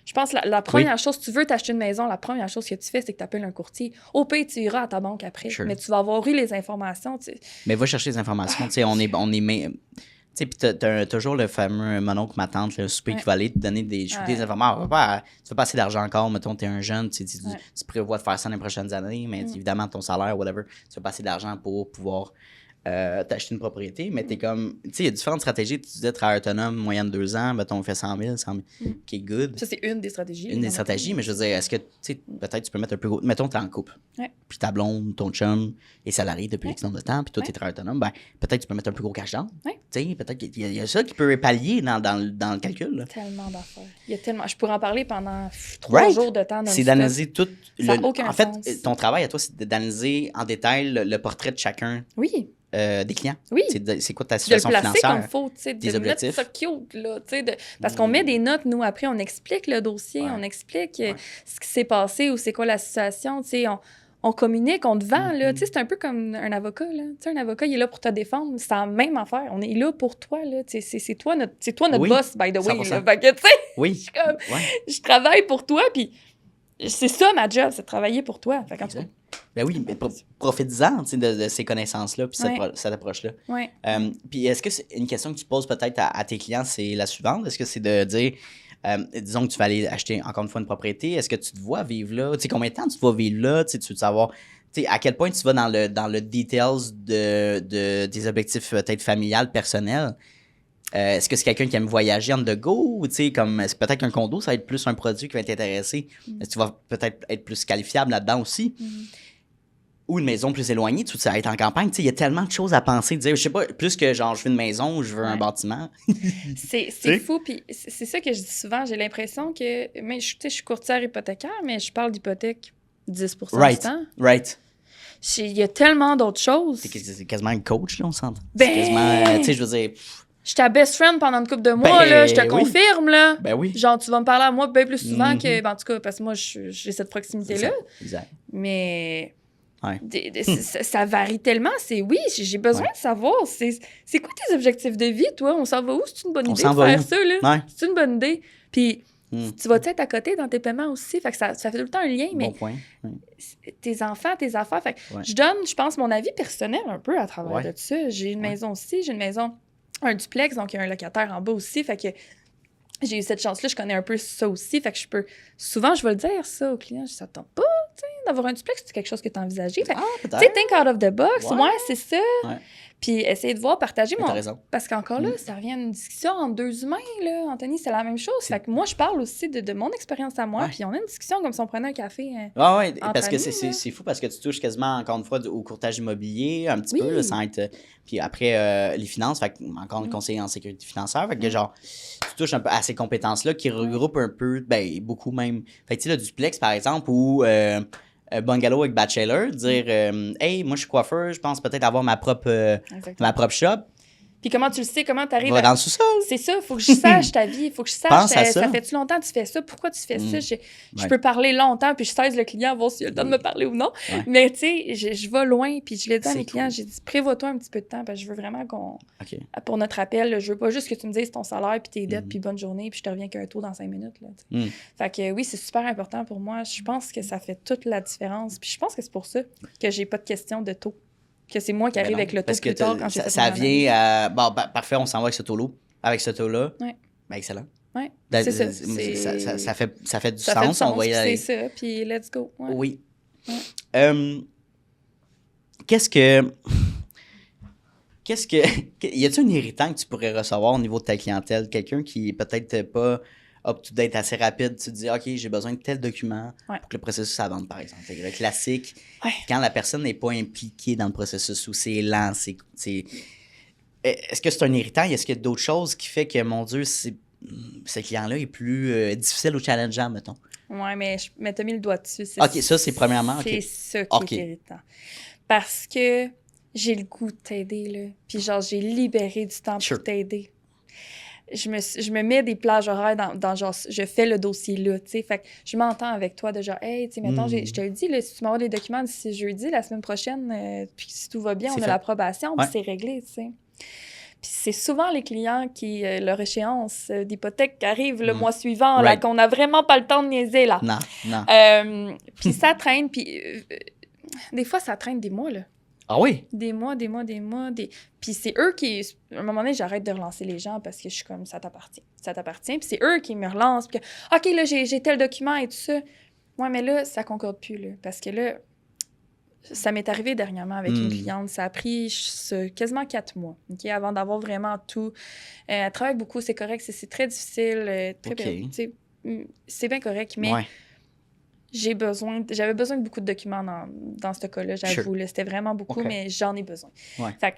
Je pense que la première chose, si tu veux t'acheter une maison, la première chose que tu fais, c'est que tu appelles un courtier. Au pire, tu iras à ta banque après, mais tu vas avoir eu les informations. Tu sais. Mais va chercher les informations. Tu sais, on est tu sais, puis t'as toujours le fameux mon oncle, ma tante, le souper qui va aller te donner des informations. Tu fais pas assez d'argent encore, mettons, t'es un jeune, tu prévois de faire ça dans les prochaines années, mais évidemment, ton salaire, whatever, tu fais pas assez d'argent pour pouvoir t'acheter une propriété, mais t'es comme... Tu sais, il y a différentes stratégies. Tu disais travail autonome, moyenne de 2 ans, mettons, on fait 100 000, qui est good. Ça, c'est une des stratégies. Une des stratégies, mais je veux dire, est-ce que, tu sais, peut-être tu peux mettre un peu... Mettons, t'es en couple. Puis ta blonde, ton chum est salarié depuis X nombre de temps, puis toi, t'es travailleur autonome, ben peut-être tu peux mettre un plus gros cash down. Tu sais, peut-être qu'il y a ça qui peut pallier dans le calcul. Là. Tellement d'affaires. Il y a tellement... Je pourrais en parler pendant 3 jours de temps. C'est d'analyser tout... Ça n'a aucun sens. En fait, ton travail à toi, c'est d'analyser en détail le portrait de chacun. Oui. Des clients. Oui. C'est quoi ta situation financière? De le placer comme il faut, tu sais, des objectifs. Mettre ça cute, là, tu sais, parce qu'on met des notes, nous, après, on explique le dossier, on explique ce qui s'est passé ou c'est quoi la situation, tu sais, on communique, on te vend, là, tu sais, c'est un peu comme un avocat, là, tu sais, un avocat, il est là pour te défendre, c'est la même affaire, on est là pour toi, là, tu sais, c'est toi notre boss, by the way, là, fait que, tu sais, je travaille pour toi, puis c'est ça, ma job, c'est de travailler pour toi, fait que, en tout cas, Ben oui, mais profite-en de ces connaissances-là, puis cette approche-là. Ouais. Puis est-ce que c'est une question que tu poses peut-être à tes clients, c'est la suivante? Est-ce que c'est de dire, disons que tu vas aller acheter encore une fois une propriété, est-ce que tu te vois vivre là? Tu sais, combien de temps tu te vois vivre là? Tu veux savoir à quel point tu vas dans le details des objectifs peut-être familiales, personnels? Est-ce que c'est quelqu'un qui aime voyager on the go? Ou comme est-ce que peut-être qu'un condo, ça va être plus un produit qui va t'intéresser? Est-ce que tu vas peut-être être plus qualifiable là-dedans aussi? Ou une maison plus éloignée, tu vas être en campagne. Il y a tellement de choses à penser, de dire, je sais pas, plus que genre, je veux une maison ou je veux un bâtiment. C'est fou, puis c'est ça que je dis souvent. J'ai l'impression que, mais je suis courtière hypothécaire, mais je parle d'hypothèque 10% du temps. Right. Il y a tellement d'autres choses. C'est quasiment un coach, là, on s'entend. Ben... C'est quasiment, tu sais, je veux dire... Je suis ta best friend pendant une couple de mois, là, je te confirme, là. Ben oui. Genre, tu vas me parler à moi bien plus souvent que... Ben, en tout cas, parce que moi, j'ai cette proximité-là. Exact. Mais... Ouais. Ça varie tellement. Oui, j'ai besoin de savoir. C'est quoi tes objectifs de vie, toi? On s'en va où? C'est une bonne idée de faire ça, là? Ouais. C'est une bonne idée. Puis, tu vas être à côté dans tes paiements aussi. Fait que ça fait tout le temps un lien. Mais point. tes enfants, tes affaires. Fait que je donne, je pense, mon avis personnel un peu à travers de ça. J'ai une maison aussi. J'ai une maison, un duplex, donc il y a un locataire en bas aussi. Fait que j'ai eu cette chance-là. Je connais un peu ça aussi. Fait que je peux... Souvent, je vais le dire, ça, aux clients. Ça ne tente pas, d'avoir un duplex, c'est quelque chose que tu as envisagé. Fait tu sais, think out of the box. Ouais, c'est ça. Ouais. Puis essayer de voir, partager mon... Parce qu'encore là, ça revient à une discussion entre deux humains, là. Anthony, c'est la même chose. Fait que moi, je parle aussi de mon expérience à moi. Puis on a une discussion comme si on prenait un café. Oui, parce que c'est fou parce que tu touches quasiment, encore une fois, au courtage immobilier, un petit peu, là, sans être... Puis après, les finances, fait que, encore un conseiller en sécurité financière. Fait que genre, tu touches un peu à ces compétences-là qui regroupent un peu, ben, beaucoup même. Fait que tu sais, le duplex, par exemple, ou... bungalow avec bachelor, dire hey, moi je suis coiffeur, je pense peut-être avoir ma propre shop. Puis comment tu le sais, comment tu arrives dans le sous-sol. C'est ça, il faut que je sache ta vie, il faut que je sache ça fait-tu longtemps que tu fais ça, pourquoi tu fais ça. Je peux parler longtemps, puis je cesse le client, voir s'il a le temps de me parler ou non. Ouais. Mais tu sais, je vais loin, puis je l'ai dit à mes clients, j'ai dit prévois-toi un petit peu de temps, parce que je veux vraiment qu'on... Pour notre appel, là, je veux pas juste que tu me dises ton salaire, puis tes dettes, puis bonne journée, puis je te reviens qu'un tour dans 5 minutes. Là, fait que oui, c'est super important pour moi. Je pense que ça fait toute la différence. Puis je pense que c'est pour ça que j'ai pas de question de taux. Que c'est moi qui arrive avec le taux plus tard quand j'ai fait ça vient à... Bon, parfait, on s'en va avec ce taux-là. Avec ce taux-là. Oui. Ben, excellent. Oui, c'est ça. Ça fait du sens. On va y aller. C'est ça, puis let's go. Ouais. Oui. Ouais. Qu'est-ce que... Y a-t-il un irritant que tu pourrais recevoir au niveau de ta clientèle? Quelqu'un qui est peut-être pas up-to-date assez rapide, tu te dis, OK, j'ai besoin de tel document pour que le processus avance, par exemple. Le classique, quand la personne n'est pas impliquée dans le processus ou c'est lent, est-ce que c'est un irritant? Est-ce qu'il y a d'autres choses qui fait que, mon Dieu, ce client-là est plus difficile ou challengeant, mettons? Oui, mais t'as mis le doigt dessus. OK, ça, c'est premièrement. C'est ça qui est irritant. Parce que j'ai le goût de t'aider, là. Puis genre, j'ai libéré du temps pour t'aider. Je me mets des plages horaires dans genre, je fais le dossier là, tu sais. Fait que je m'entends avec toi de genre, hey, tu sais, mettons, je te le dis, là, si tu m'envoies des documents d'ici jeudi, la semaine prochaine, puis si tout va bien, on a l'approbation, puis c'est réglé, tu sais. Puis c'est souvent les clients qui, leur échéance d'hypothèque arrive le mois suivant, là, qu'on n'a vraiment pas le temps de niaiser, là. Non. Puis ça traîne, puis des fois, ça traîne des mois, là. Ah oui? Des mois. Puis c'est eux qui... À un moment donné, j'arrête de relancer les gens parce que je suis comme, ça t'appartient. Puis c'est eux qui me relancent. Puis que, OK, là, j'ai tel document et tout ça. Ouais, mais là, ça concorde plus, là. Parce que là, ça m'est arrivé dernièrement avec une cliente. Ça a pris quasiment 4 mois, OK, avant d'avoir vraiment tout. Elle travaille beaucoup, c'est correct. C'est très difficile. Très bien. C'est bien correct, mais... Ouais. J'avais besoin de beaucoup de documents dans ce cas-là, j'avoue. Sure. C'était vraiment beaucoup, mais j'en ai besoin. Ouais. Fait que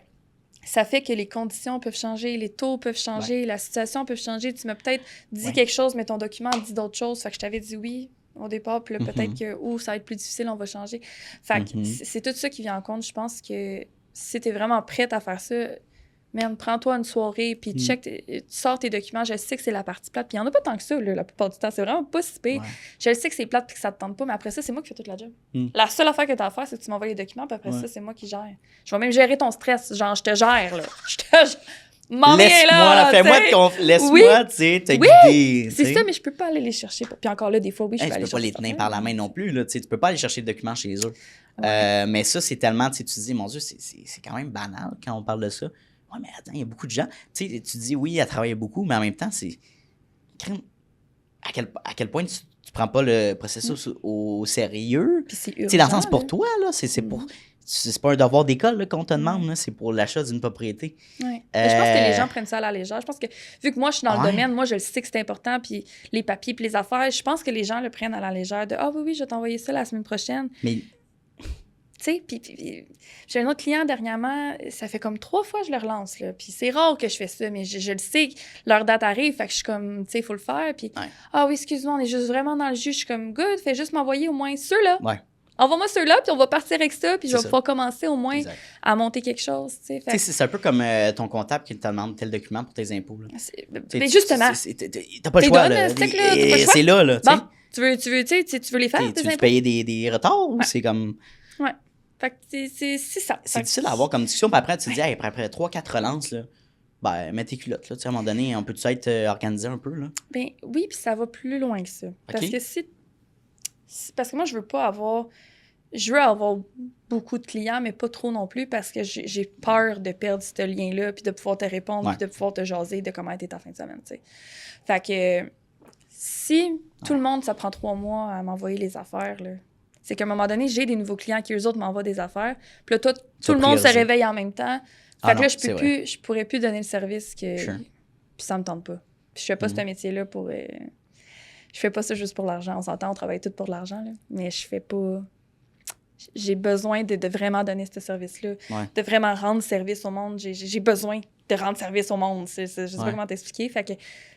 ça fait que les conditions peuvent changer, les taux peuvent changer, la situation peut changer. Tu m'as peut-être dit quelque chose, mais ton document dit d'autres choses. Fait que je t'avais dit oui au départ, puis là, peut-être que ça va être plus difficile, on va changer. Fait que c'est tout ça qui vient en compte. Je pense que si t'es vraiment prête à faire ça, man, prends-toi une soirée, puis tu sors tes documents. Je sais que c'est la partie plate. Puis il n'y en a pas tant que ça, là, la plupart du temps. C'est vraiment pas si pire. Ouais. Je sais que c'est plate et que ça te tente pas, mais après ça, c'est moi qui fais toute la job. La seule affaire que tu as à faire, c'est que tu m'envoies les documents, puis après ça, c'est moi qui gère. Je vais même gérer ton stress. Genre, je te gère, là. Laisse-moi, tu sais, te guider. C'est ça, mais je peux pas aller les chercher. Puis encore là, des fois, oui, je peux aller chercher. Tu peux pas les tenir par la main non plus, là. Tu peux pas aller chercher des documents chez eux. Mais ça, c'est tellement, tu te dis, mon Dieu, c'est quand même banal quand on parle de ça. Ouais, mais attends, il y a beaucoup de gens. Tu sais, tu dis, oui, elle travaille beaucoup, mais en même temps, c'est. À quel point tu prends pas le processus au sérieux? Puis c'est urgent. Tu sais, dans le sens, pour toi, là, c'est pour. C'est pas un devoir d'école là, qu'on te demande, là, c'est pour l'achat d'une propriété. Oui. Je pense que les gens prennent ça à la légère. Je pense que, vu que moi, je suis dans le domaine, moi, je le sais que c'est important, puis les papiers, puis les affaires, je pense que les gens le prennent à la légère de « Ah oui, je vais t'envoyer ça la semaine prochaine. » Mais... Tu sais, puis j'ai un autre client dernièrement, ça fait comme 3 fois que je le relance, là. Puis c'est rare que je fais ça, mais je le sais, leur date arrive, fait que je suis comme, tu sais, il faut le faire. Puis « Ah oui, excuse-moi, on est juste vraiment dans le jus. » Je suis comme « Good, fais juste m'envoyer au moins ceux-là. » Envoie-moi ceux-là, puis on va partir avec ça, puis je vais pouvoir commencer au moins à monter quelque chose. Tu sais, c'est un peu comme ton comptable qui te demande tel document pour tes impôts. Là. Mais justement. T'as pas le choix. Là. C'est là. Bon, tu veux les faire, tes impôts? Tu veux payer des retards ou c'est comme... Ouais. Fait que c'est ça. C'est difficile à avoir comme discussion, puis après, tu te dis, hey, après 3-4 relances, là, ben, mets tes culottes. Là, à un moment donné, on peut-tu être organisé un peu? Là? Ben oui, puis ça va plus loin que ça. Parce que parce que moi, je veux avoir beaucoup de clients, mais pas trop non plus, parce que j'ai peur de perdre ce lien-là, puis de pouvoir te répondre, puis de pouvoir te jaser de comment était ta fin de semaine, tu sais. Fait que si tout le monde, ça prend 3 mois à m'envoyer les affaires, là, c'est qu'à un moment donné, j'ai des nouveaux clients qui, eux autres, m'envoient des affaires, puis là, tout le monde se réveille en même temps. Fait que là, je pourrais plus donner le service que... Puis ça me tente pas. Puis je fais pas ce métier-là pour... Je fais pas ça juste pour l'argent. On s'entend, on travaille tous pour l'argent, là. Mais je fais pas... J'ai besoin de vraiment donner ce service-là, de vraiment rendre service au monde. J'ai besoin de rendre service au monde. Je sais pas comment t'expliquer. Fait que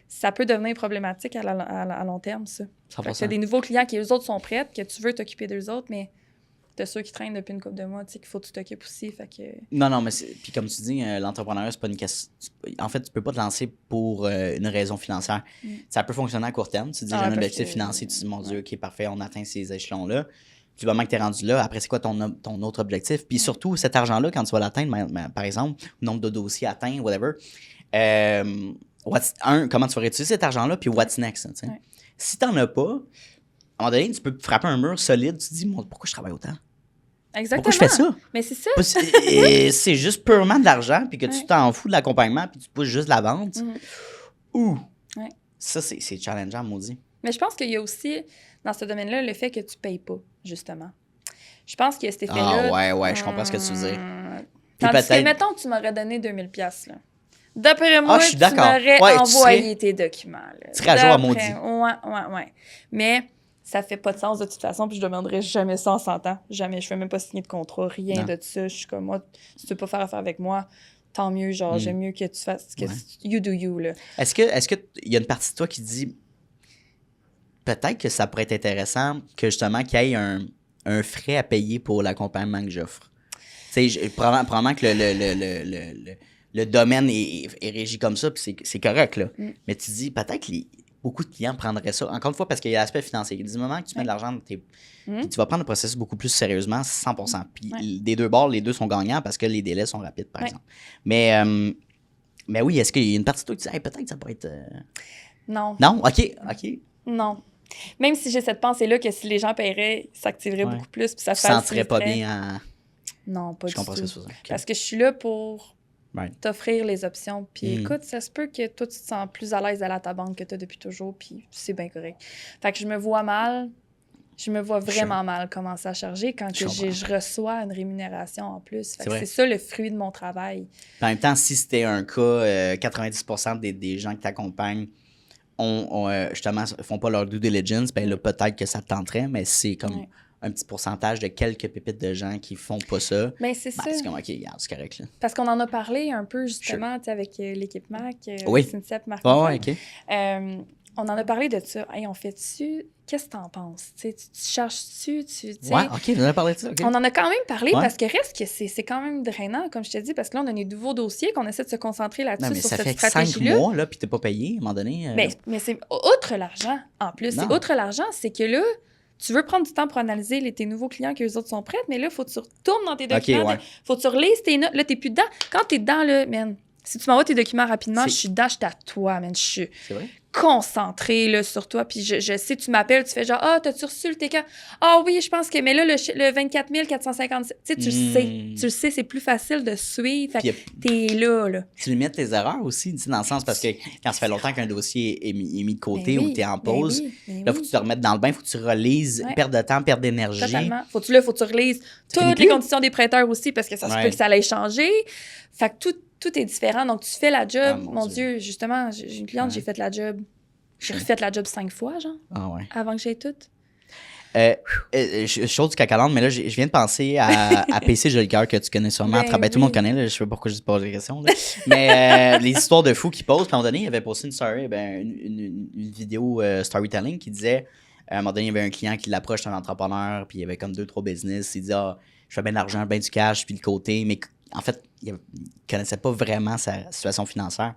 ça peut devenir problématique à long terme, ça. Fait que t'as des nouveaux clients qui, eux autres, sont prêts, que tu veux t'occuper d'eux autres, mais t'as ceux qui traînent depuis une couple de mois, tu sais, qu'il faut que tu t'occupes aussi. Fait que... Non, mais puis comme tu dis, l'entrepreneuriat, c'est pas une question... En fait, tu peux pas te lancer pour une raison financière. Ça peut fonctionner à court terme. Tu dis, j'ai un objectif financier, tu dis, mon Dieu, OK, parfait, on atteint ces échelons-là. Du moment que tu es rendu là, après, c'est quoi ton autre objectif? Puis surtout, cet argent-là, quand tu vas l'atteindre, par exemple, nombre de dossiers atteints, whatever, comment tu vas réutiliser cet argent-là, puis what's next? Si tu n'en as pas, à un moment donné, tu peux frapper un mur solide, tu te dis, pourquoi je travaille autant? Exactement. Pourquoi je fais ça? Mais c'est ça. C'est juste purement de l'argent, puis que tu t'en fous de l'accompagnement, puis tu pousses juste la vente. Ça, c'est challengeant, maudit. Mais je pense qu'il y a aussi, dans ce domaine-là, le fait que tu ne payes pas, justement. Je pense qu'il y a cet effet-là. Ah ouais, je comprends ce que tu veux dire. Tandis que, mettons, tu m'aurais donné 2000 $, là. D'après moi, tu m'aurais envoyé tes documents. Là. Tu serais à jour à maudit. Ouais. Mais ça fait pas de sens de toute façon, puis je demanderais jamais ça en 100 ans. Jamais. Je fais même pas signer de contrat, rien de ça. Je suis comme, moi, si tu veux pas faire affaire avec moi, tant mieux. Genre, j'aime mieux que tu fasses... You do you, là. Est-ce que y a une partie de toi qui dit... Peut-être que ça pourrait être intéressant que justement qu'il y ait un frais à payer pour l'accompagnement que j'offre. Probablement que le domaine est régi comme ça, puis c'est correct, là. Mais tu dis, peut-être que beaucoup de clients prendraient ça. Encore une fois, parce qu'il y a l'aspect financier. Du moment que tu mets de l'argent, puis tu vas prendre le processus beaucoup plus sérieusement, 100%. Puis des deux bords, les deux sont gagnants parce que les délais sont rapides, par exemple. Mais oui, est-ce qu'il y a une partie de toi qui dit, peut-être que ça pourrait être... Non. Non? OK. Non. Même si j'ai cette pensée-là que si les gens paieraient, ça activerait beaucoup plus. Puis ça tu ne sentirais pas bien à... Non, pas du tout. Je comprends ce que tu veux dire. Okay. Parce que je suis là pour t'offrir les options. Puis écoute, ça se peut que toi, tu te sens plus à l'aise d'aller à ta banque que tu as depuis toujours, puis c'est bien correct. Fait que je me vois vraiment mal commencer à charger quand je reçois une rémunération en plus. Fait que c'est ça le fruit de mon travail. En même temps, si c'était un cas, 90% des gens qui t'accompagnent justement, font pas leur due diligence, ben là, peut-être que ça te tenterait, mais c'est comme un petit pourcentage de quelques pépites de gens qui font pas ça. Mais c'est ça. C'est comme, OK, c'est correct. Là. Parce qu'on en a parlé un peu, justement, avec l'équipe Mac, Cynthia et Marc. OK. On en a parlé de ça. Hey, on fait-tu... Qu'est-ce que t'en penses? Tu charges-tu? Ouais, OK, on en a parlé de ça. Okay. On en a quand même parlé parce que reste que c'est quand même drainant, comme je te dis, parce que là, on a des nouveaux dossiers qu'on essaie de se concentrer là-dessus sur cette stratégie-là. Ça fait 5 mois, là, puis t'es pas payé, à un moment donné. Mais c'est outre l'argent, en plus. C'est outre l'argent, c'est que là, tu veux prendre du temps pour analyser tes nouveaux clients que les autres sont prêts, mais là, il faut que tu retournes dans tes documents, faut que tu relises tes notes. Là, t'es plus dedans. Quand t'es dedans, là, man, Si tu m'envoies tes documents rapidement, je suis dedans, je suis à toi, man. Je suis concentrée là, sur toi. Puis je sais, tu m'appelles, tu fais genre, t'as-tu reçu le TK? Oui, je pense que, mais là, le 24 457, tu sais, tu le sais, c'est plus facile de suivre. Fait que t'es là. Tu limites tes erreurs aussi, dans le sens, parce que quand ça fait longtemps qu'un dossier est mis de côté ou t'es en pause, là, faut que tu te remettes dans le bain, faut que tu relises, perte de temps, perte d'énergie. Totalement. Faut que tu relises toutes les conditions des prêteurs aussi, parce que ça se peut que ça allait changer. Fait que tout est différent. Donc, tu fais la job. Mon Dieu, justement, j'ai une cliente, j'ai fait la job. J'ai refait la job 5 fois, genre, avant que j'aie tout. Chose du cacalandre, mais là, je viens de penser à PC Jolicoeur, que tu connais sûrement. Tout le monde connaît, là, je sais pas pourquoi je te pose des questions. Là. Mais les histoires de fous qu'il pose, puis à un moment donné, il avait posté une story, une vidéo storytelling qui disait, à un moment donné, il y avait un client qui l'approche d'un entrepreneur, puis il y avait comme 2-3 business. Il dit, je fais bien d'argent, bien du cash, puis le côté, mais en fait, il ne connaissait pas vraiment sa situation financière.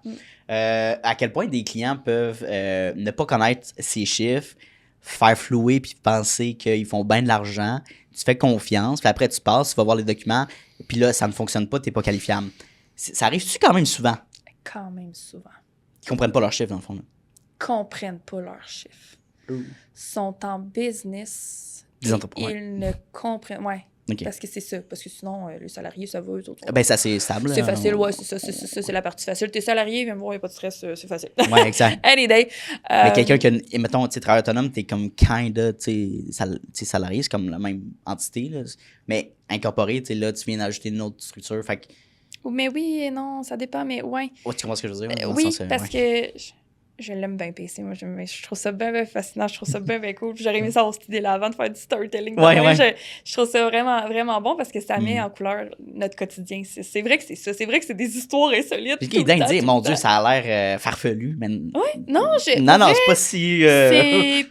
À quel point des clients peuvent ne pas connaître ses chiffres, faire flouer puis penser qu'ils font bien de l'argent. Tu fais confiance, puis après tu passes, tu vas voir les documents, puis là, ça ne fonctionne pas, tu n'es pas qualifiable. Ça arrive-tu quand même souvent? Quand même souvent. Ils ne comprennent pas leurs chiffres, dans le fond. Ils comprennent pas leurs chiffres. Ils sont en business. Ils ne comprennent... Ouais. Okay. Parce que c'est ça. Parce que sinon, les salariés, ça va, eux autres. Ça, c'est stable. C'est facile, c'est ça. C'est la partie facile. T'es salarié, viens me voir, il n'y a pas de stress, c'est facile. Ouais, exact. Any day. Mais quelqu'un qui, mettons, tu travailleur autonome, t'es comme kinda, tu sais, salarié, c'est comme la même entité, là. Mais incorporé, tu sais, là, tu viens d'ajouter une autre structure, fait que... Mais oui et non, ça dépend, mais ouais. Tu comprends ce que je veux dire? Oui, parce que... Je l'aime bien PC, moi, je trouve ça bien fascinant, je trouve ça bien cool. Puis j'aurais aimé ça avoir cette idée-là avant de faire du storytelling. Je trouve ça vraiment bon parce que ça met en couleur notre quotidien. C'est vrai que c'est ça, c'est vrai que c'est des histoires insolites. Puis il dit, mon Dieu, ça a l'air farfelu. Mais... Oui, non, c'est pas si...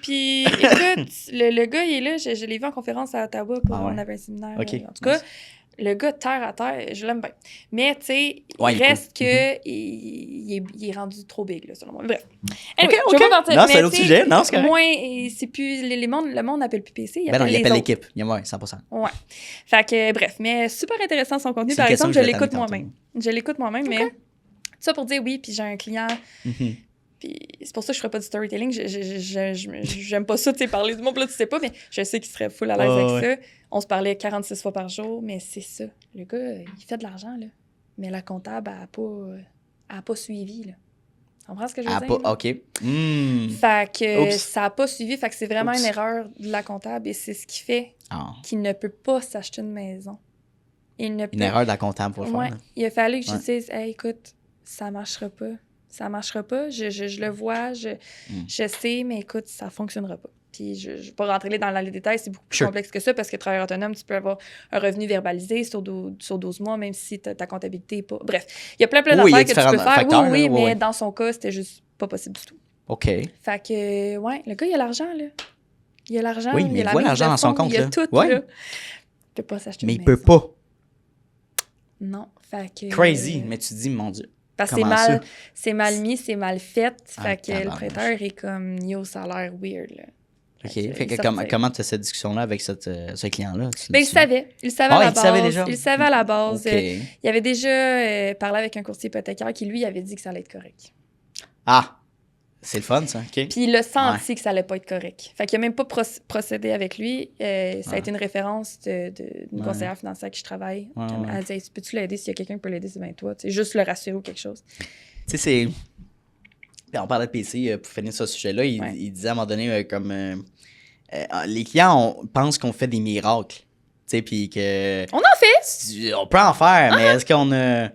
Puis écoute, le gars, il est là, je l'ai vu en conférence à Ottawa pour on avait un séminaire. En tout cas... Le gars, terre à terre, je l'aime bien. Mais, tu sais, il reste que il est rendu trop big, là, selon moi. Bref. Anyway, je vais pas partir. Non, c'est un autre sujet. Non, c'est correct. Moins, c'est plus... le monde n'appelle plus PC. Il appelle l'équipe. Il y a 100%. Ouais. Fait que, bref. Mais super intéressant son contenu. Par exemple, je l'écoute moi-même. Mais ça pour dire oui, puis j'ai un client... Puis c'est pour ça que je ferais pas du storytelling. J'aime pas ça, tu sais, parler du monde. Là, tu sais pas, mais je sais qu'il serait full à l'aise avec ça. On se parlait 46 fois par jour, mais c'est ça. Le gars, il fait de l'argent, là. Mais la comptable, elle a pas suivi, là. Tu comprends ce que je veux dire? OK. Fait que ça a pas suivi. Fait que c'est vraiment une erreur de la comptable. Et c'est ce qui fait qu'il ne peut pas s'acheter une maison. Une erreur de la comptable pour le faire. Il a fallu que je dise, hey, écoute, ça marchera pas. Ça marchera pas, je le vois, je sais, mais écoute, ça fonctionnera pas. Puis je vais pas rentrer dans les détails, c'est beaucoup plus complexe que ça, parce que travailleur autonome, tu peux avoir un revenu verbalisé sur 12 mois, même si ta comptabilité n'est pas... Bref, il y a plein d'affaires que tu peux faire. Oui, mais dans son cas, c'était juste pas possible du tout. OK. Fait que, le gars, il a l'argent, là. Il a l'argent, oui, mais il voit l'argent dans son compte, il a tout, là. Il peut pas s'acheter une maison. Mais il peut pas. Non, fait que... Crazy, mais tu te dis, mon Dieu. Parce que c'est mal mis, c'est mal fait. Fait que le prêteur est comme, yo, ça a l'air weird, là. OK. Fait que comment tu as cette discussion-là avec ce client-là? Il savait. Il savait à la base. Il savait déjà? Il savait à la base. Okay. Il avait déjà parlé avec un courtier hypothécaire qui, lui, avait dit que ça allait être correct. Ah! C'est le fun, ça. OK. Puis il a senti que ça allait pas être correct. Fait qu'il a même pas procédé avec lui. Ça a été une référence d'une conseillère financière avec qui je travaille. Elle disait, peux-tu l'aider? S'il y a quelqu'un qui peut l'aider, c'est bien toi. T'sais, juste le rassurer ou quelque chose. Tu sais, c'est... On parlait de PC, pour finir ce sujet-là, il disait à un moment donné, comme... les clients pensent qu'on fait des miracles. Tu sais, puis que... On en fait! On peut en faire, mais est-ce qu'on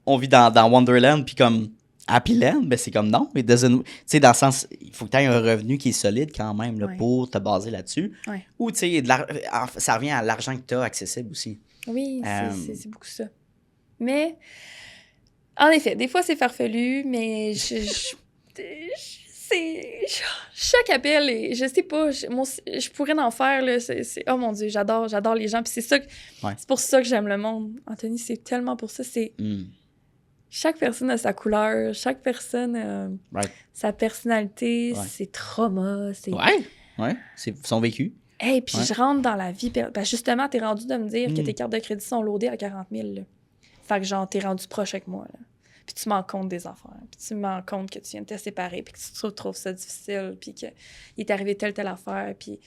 on vit dans Wonderland, puis comme... Happy Land, ben c'est comme non. Tu sais, dans le sens, il faut que tu aies un revenu qui est solide quand même là, pour te baser là-dessus. Ouais. Ou, tu sais, ça revient à l'argent que tu as accessible aussi. Oui, c'est beaucoup ça. Mais, en effet, des fois, c'est farfelu, mais chaque appel, et je sais pas, je pourrais en faire, là, oh mon Dieu, j'adore les gens. Puis c'est ça, c'est pour ça que j'aime le monde. Anthony, c'est tellement pour ça, c'est... Chaque personne a sa couleur, chaque personne a sa personnalité, ses traumas. C'est son vécu. Hey, puis je rentre dans la vie. Ben justement, t'es rendu de me dire que tes cartes de crédit sont loadées à 40 000. Là. Fait que genre, t'es rendu proche avec moi, là. Puis tu m'en comptes des affaires. Puis tu m'en comptes que tu viens de te séparer, puis que tu trouves ça difficile, puis qu'il est arrivé telle affaire, puis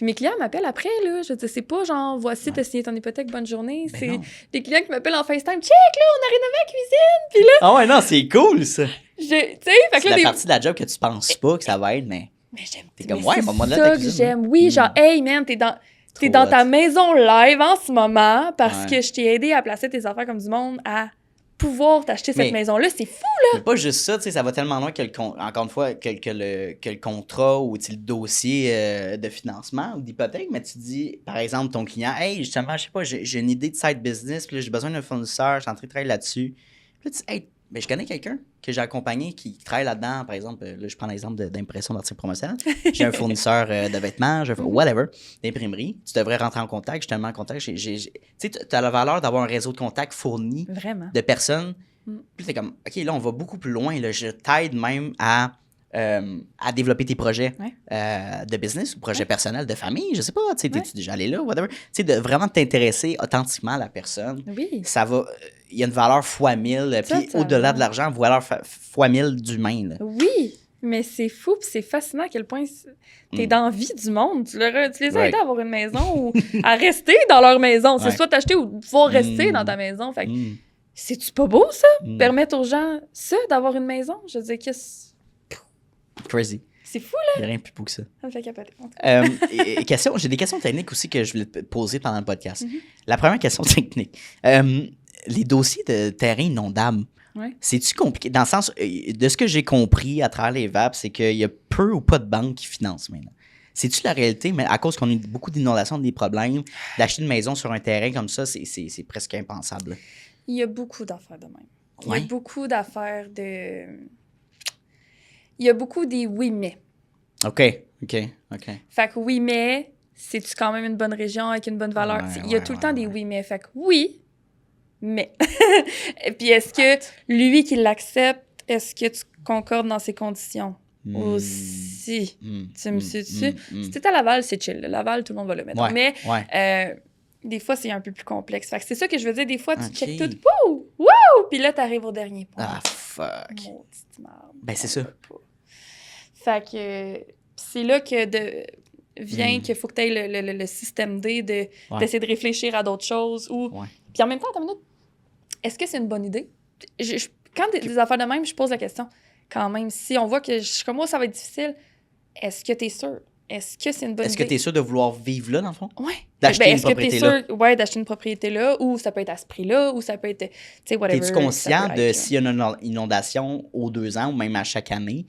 mes clients m'appellent après, là. Je veux dire, c'est pas genre, voici, t'as signé ton hypothèque, bonne journée. C'est des clients qui m'appellent en FaceTime. Check, là, on a rénové la cuisine. Puis là. Ah ouais, non, c'est cool, ça. Tu sais, fait que là. C'est la partie de la job que tu penses pas que ça va être, mais j'aime. T'es comme, ouais, moi, c'est ça que j'aime. Oui, genre, hey, man, t'es dans ta maison live en ce moment parce que je t'ai aidé à placer tes affaires comme du monde à pouvoir t'acheter cette maison-là. C'est fou, là! Mais pas juste ça, tu sais, ça va tellement loin que, encore une fois, que le contrat ou le dossier de financement ou d'hypothèque, mais tu dis, par exemple, ton client, hey, justement, je sais pas, j'ai une idée de side business, puis là, j'ai besoin d'un fournisseur, je suis en train de travailler là-dessus. Puis là, tu dis, hey, ben, je connais quelqu'un que j'ai accompagné qui travaille là-dedans, par exemple, là, je prends l'exemple d'impression d'articles promotionnels. J'ai un fournisseur de vêtements, whatever, d'imprimerie. Tu devrais rentrer en contact, je te mets en contact. Tu sais, tu as la valeur d'avoir un réseau de contacts fourni de personnes. Puis t'es comme, OK, là, on va beaucoup plus loin. Là, je t'aide même à développer tes projets de business ou projets personnels, de famille, je sais pas, tu sais, t'es-tu déjà allé là, whatever. Tu sais, de vraiment t'intéresser authentiquement à la personne. Oui. Ça va... Il y a une valeur fois 1000, puis au-delà de l'argent, valeur fois 1000 d'humain. Là. Oui, mais c'est fou, puis c'est fascinant à quel point t'es dans la vie du monde. Tu les as aidés à avoir une maison ou à rester dans leur maison. C'est soit t'acheter ou pouvoir rester dans ta maison. Fait que, c'est-tu pas beau, ça? Permettre aux gens, ça, d'avoir une maison? Je veux dire, crazy. C'est fou, là! Il n'y a rien de plus beau que ça. Ça me fait capoter. J'ai des questions techniques aussi que je voulais te poser pendant le podcast. La première question technique. Les dossiers de terrain inondable, c'est-tu compliqué? Dans le sens, de ce que j'ai compris à travers les VAP, c'est qu'il y a peu ou pas de banques qui financent maintenant. C'est-tu la réalité? Mais à cause qu'on a eu beaucoup d'inondations, des problèmes, d'acheter une maison sur un terrain comme ça, c'est presque impensable. Il y a beaucoup d'affaires de même. Il y a beaucoup d'affaires de... Il y a beaucoup des oui, mais. OK. Fait que oui, mais, c'est-tu quand même une bonne région avec une bonne valeur? Il y a tout le temps des oui, mais. Fait que oui, mais. Et puis, est-ce que lui qui l'accepte, est-ce que tu concordes dans ses conditions? Aussi. Tu me suis-tu? Si t'es à Laval, c'est chill. Laval, tout le monde va le mettre. Mais des fois, c'est un peu plus complexe. Fait que c'est ça que je veux dire. Des fois, tu checkes tout. Wouh! Wouh! Puis là, t'arrives au dernier point. Ah, fuck. Maudite merde. Ben, c'est ça. Fait que c'est là que vient qu'il faut que tu aies le système D d'essayer de réfléchir à d'autres choses. Puis en même temps, attends une minute, est-ce que c'est une bonne idée? Quand des affaires de même, je pose la question. Quand même, si on voit que comme moi, ça va être difficile, est-ce que tu es sûr? Est-ce que c'est une bonne idée? Est-ce que tu es sûr de vouloir vivre là, dans le fond? Oui. D'acheter une propriété là? Oui, d'acheter une propriété là, ou ça peut être à ce prix-là, ou ça peut être, tu sais, whatever. Es-tu conscient de s'il y a une inondation aux 2 ans, ou même à chaque année,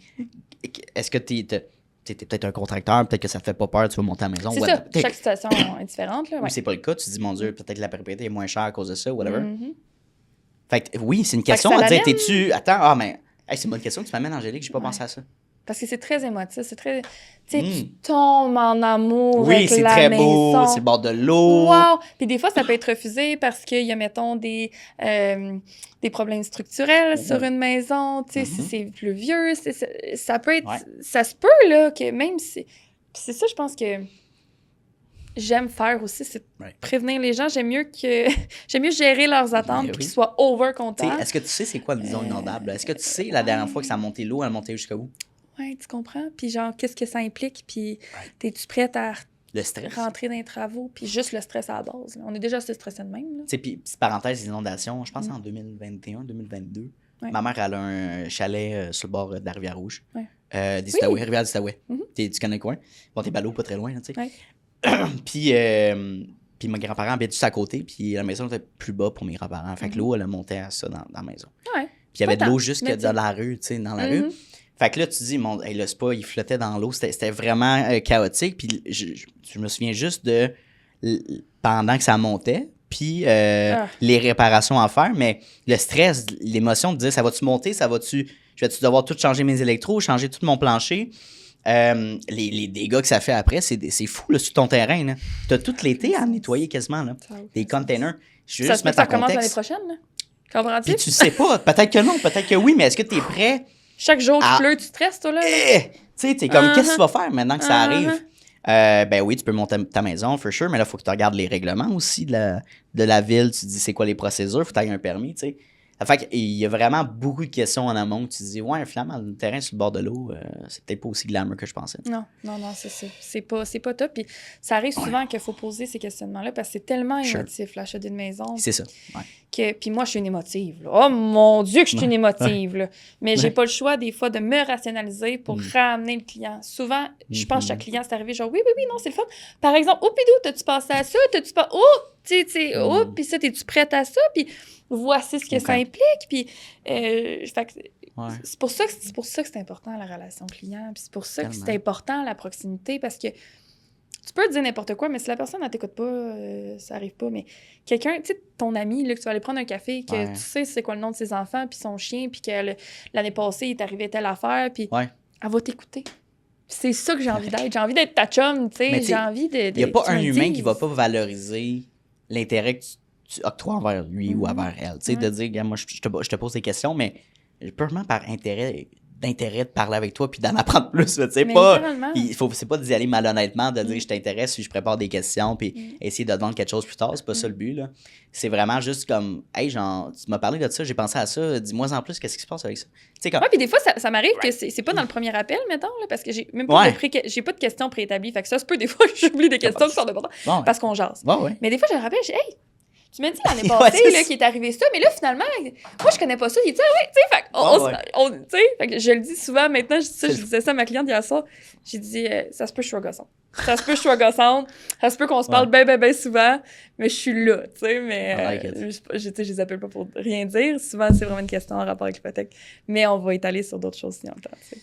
est-ce que tu es peut-être un contracteur, peut-être que ça te fait pas peur, tu vas monter à la maison. C'est ça, chaque situation est différente. Là, Ou c'est pas le cas, tu te dis, mon Dieu, peut-être que la propriété est moins chère à cause de ça, whatever. Fait que oui, c'est une question à dire, t'es-tu... Attends, mais c'est une bonne question que tu m'amènes, Angélique, j'ai pas pensé à ça. Parce que c'est très émotif, c'est très... Tu sais, tu tombes en amour avec la maison. Oui, c'est très beau, c'est le bord de l'eau. Wow! Puis des fois, ça peut être refusé parce qu'il y a, mettons, des problèmes structurels sur une maison. Tu sais, si c'est plus vieux, ça peut être... Ça se peut, là, que même si... Puis c'est ça, je pense que j'aime faire aussi, c'est prévenir les gens. J'aime mieux gérer leurs attentes puis qu'ils soient over contents. Est-ce que tu sais c'est quoi une zone inondable? Est-ce que tu sais la dernière fois que ça a monté l'eau, elle a monté jusqu'à où? Oui, tu comprends? Puis genre, qu'est-ce que ça implique? Puis t'es-tu prête à le stress. Rentrer dans les travaux? Puis juste le stress à la base. Là. On est déjà assez stressé de même. Tu sais, puis petite parenthèse, les inondations, je pense en 2021, 2022. Ma mère, elle a un chalet sur le bord de la Rivière-Rouge. D'Istaouais, Rivière d'Istaouais. Tu connais le coin? Bon, t'es ballot pas très loin, tu sais. Puis mes grands-parents habitent juste à côté, puis la maison était plus bas pour mes grands-parents. Fait que l'eau, elle montait à ça dans la maison. Puis il y avait de l'eau jusque dans la rue, tu sais, dans la rue. Fait que là, tu dis, le spa, il flottait dans l'eau. C'était vraiment chaotique. Puis je me souviens juste de pendant que ça montait, puis les réparations à faire. Mais le stress, l'émotion de dire, ça va-tu monter? Je vais-tu devoir tout changer mes électros, changer tout mon plancher? Les dégâts que ça fait après, c'est fou là, sur ton terrain. Là. T'as tout l'été à nettoyer quasiment. Là. Des containers. Je vais juste mettre en contexte. Ça commence l'année prochaine. Là. Comprends-tu? Puis tu sais pas. Peut-être que non, peut-être que oui, mais est-ce que t'es prêt? Chaque jour qu'il pleut, tu stresses, toi, là? Tu sais, t'es comme, qu'est-ce que tu vas faire maintenant que ça arrive? Ben oui, tu peux monter ta maison, for sure, mais là, il faut que tu regardes les règlements aussi de la ville. Tu te dis, c'est quoi les procédures? Il faut que tu aies un permis, tu sais. Fait qu'il y a vraiment beaucoup de questions en amont que tu te dis, ouais, finalement, le terrain sur le bord de l'eau, c'est peut-être pas aussi glamour que je pensais. Non, c'est ça. C'est pas top. Puis ça arrive souvent qu'il faut poser ces questionnements-là parce que c'est tellement émotif, l'achat d'une maison. C'est ça. Puis moi, je suis une émotive. Là. Oh mon Dieu, que je suis une émotive. Là. Mais j'ai pas le choix, des fois, de me rationaliser pour ramener le client. Souvent, je pense que chaque client, c'est arrivé genre, oui, non, c'est le fun. Par exemple, oh, puis d'où t'as-tu pensé à ça? T'as-tu pas. Oh, tu sais, oh, puis ça, t'es-tu prête à ça? Puis voici ce que ça implique. Puis, c'est pour ça que c'est important, la relation client. Puis c'est pour ça que c'est important, la proximité, parce que tu peux dire n'importe quoi, mais si la personne ne t'écoute pas, ça arrive pas. Mais quelqu'un, tu sais, ton ami, là, que tu vas aller prendre un café, que tu sais c'est quoi le nom de ses enfants, puis son chien, puis que l'année passée, il est arrivé telle affaire, puis elle va t'écouter. C'est ça que j'ai envie d'être. J'ai envie d'être ta chum, tu sais. J'ai envie de. Il n'y a pas un humain qui va pas valoriser l'intérêt que tu octroies envers lui ou envers elle. Tu sais, de dire, moi, je te pose des questions, mais purement par d'intérêt de parler avec toi puis d'en apprendre plus. Tu sais, pas. C'est pas d'y aller malhonnêtement, de dire je t'intéresse, je prépare des questions puis essayer de te vendre quelque chose plus tard. C'est pas ça le but, là. C'est vraiment juste comme, hey, genre, tu m'as parlé de ça, j'ai pensé à ça, dis-moi en plus, qu'est-ce qui se passe avec ça? Comme... puis des fois, ça m'arrive que c'est pas dans le premier appel, mettons, là, parce que j'ai même pas j'ai pas de questions préétablies. Fait que ça se peut, des fois, j'oublie des questions qui sont importantes parce qu'on jase. Mais des fois, je me rappelle, hey, tu m'as dit l'année passée là, qu'il est arrivé ça, mais là, finalement, moi, je connais pas ça. Il dit, ah ouais, tu sais, fait que je le dis souvent maintenant, je disais ça à ma cliente hier soir. J'ai dit, ça se peut que je sois gossante. Ça se peut que je sois gossante. Ça se peut qu'on se parle bien souvent, mais je suis là, tu sais, mais je les appelle pas pour rien dire. Souvent, c'est vraiment une question en rapport avec l'hypothèque, mais on va étaler sur d'autres choses si on le temps, tu sais.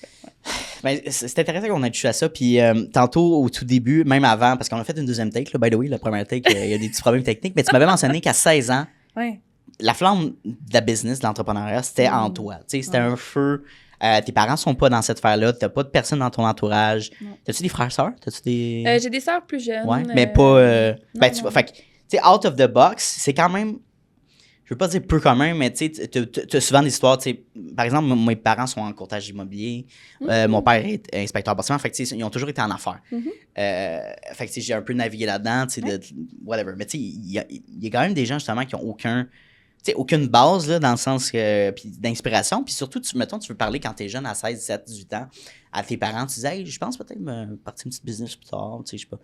Ben, c'est intéressant qu'on ait touché à ça. Puis tantôt, au tout début, même avant, parce qu'on a fait une deuxième take, là, by the way, la première take, il y a des petits problèmes techniques, mais tu m'avais mentionné qu'à 16 ans, la flamme de la business, de l'entrepreneuriat, c'était en toi. Tu sais, c'était un feu. Tes parents sont pas dans cette sphère-là. T'as pas de personne dans ton entourage. T'as-tu des frères, sœurs? T'as-tu des... j'ai des sœurs plus jeunes. Ouais, mais pas... Fait que, tu sais, out of the box, c'est quand même... Je veux pas dire peu commun, mais tu sais, t'as souvent des histoires, tu sais, par exemple, mes parents sont en courtage immobilier, mon père est inspecteur bâtiment, fait que tu sais, ils ont toujours été en affaires. Fait que tu sais, j'ai un peu navigué là-dedans, tu sais, whatever. Mais tu sais, il y a quand même des gens, justement, qui ont aucune base, là, dans le sens d'inspiration, puis surtout, mettons, tu veux parler quand t'es jeune, à 16, 17, 18 ans, à tes parents, tu dis, hey, je pense peut-être me partir une petite business plus tard, tu sais, je sais pas.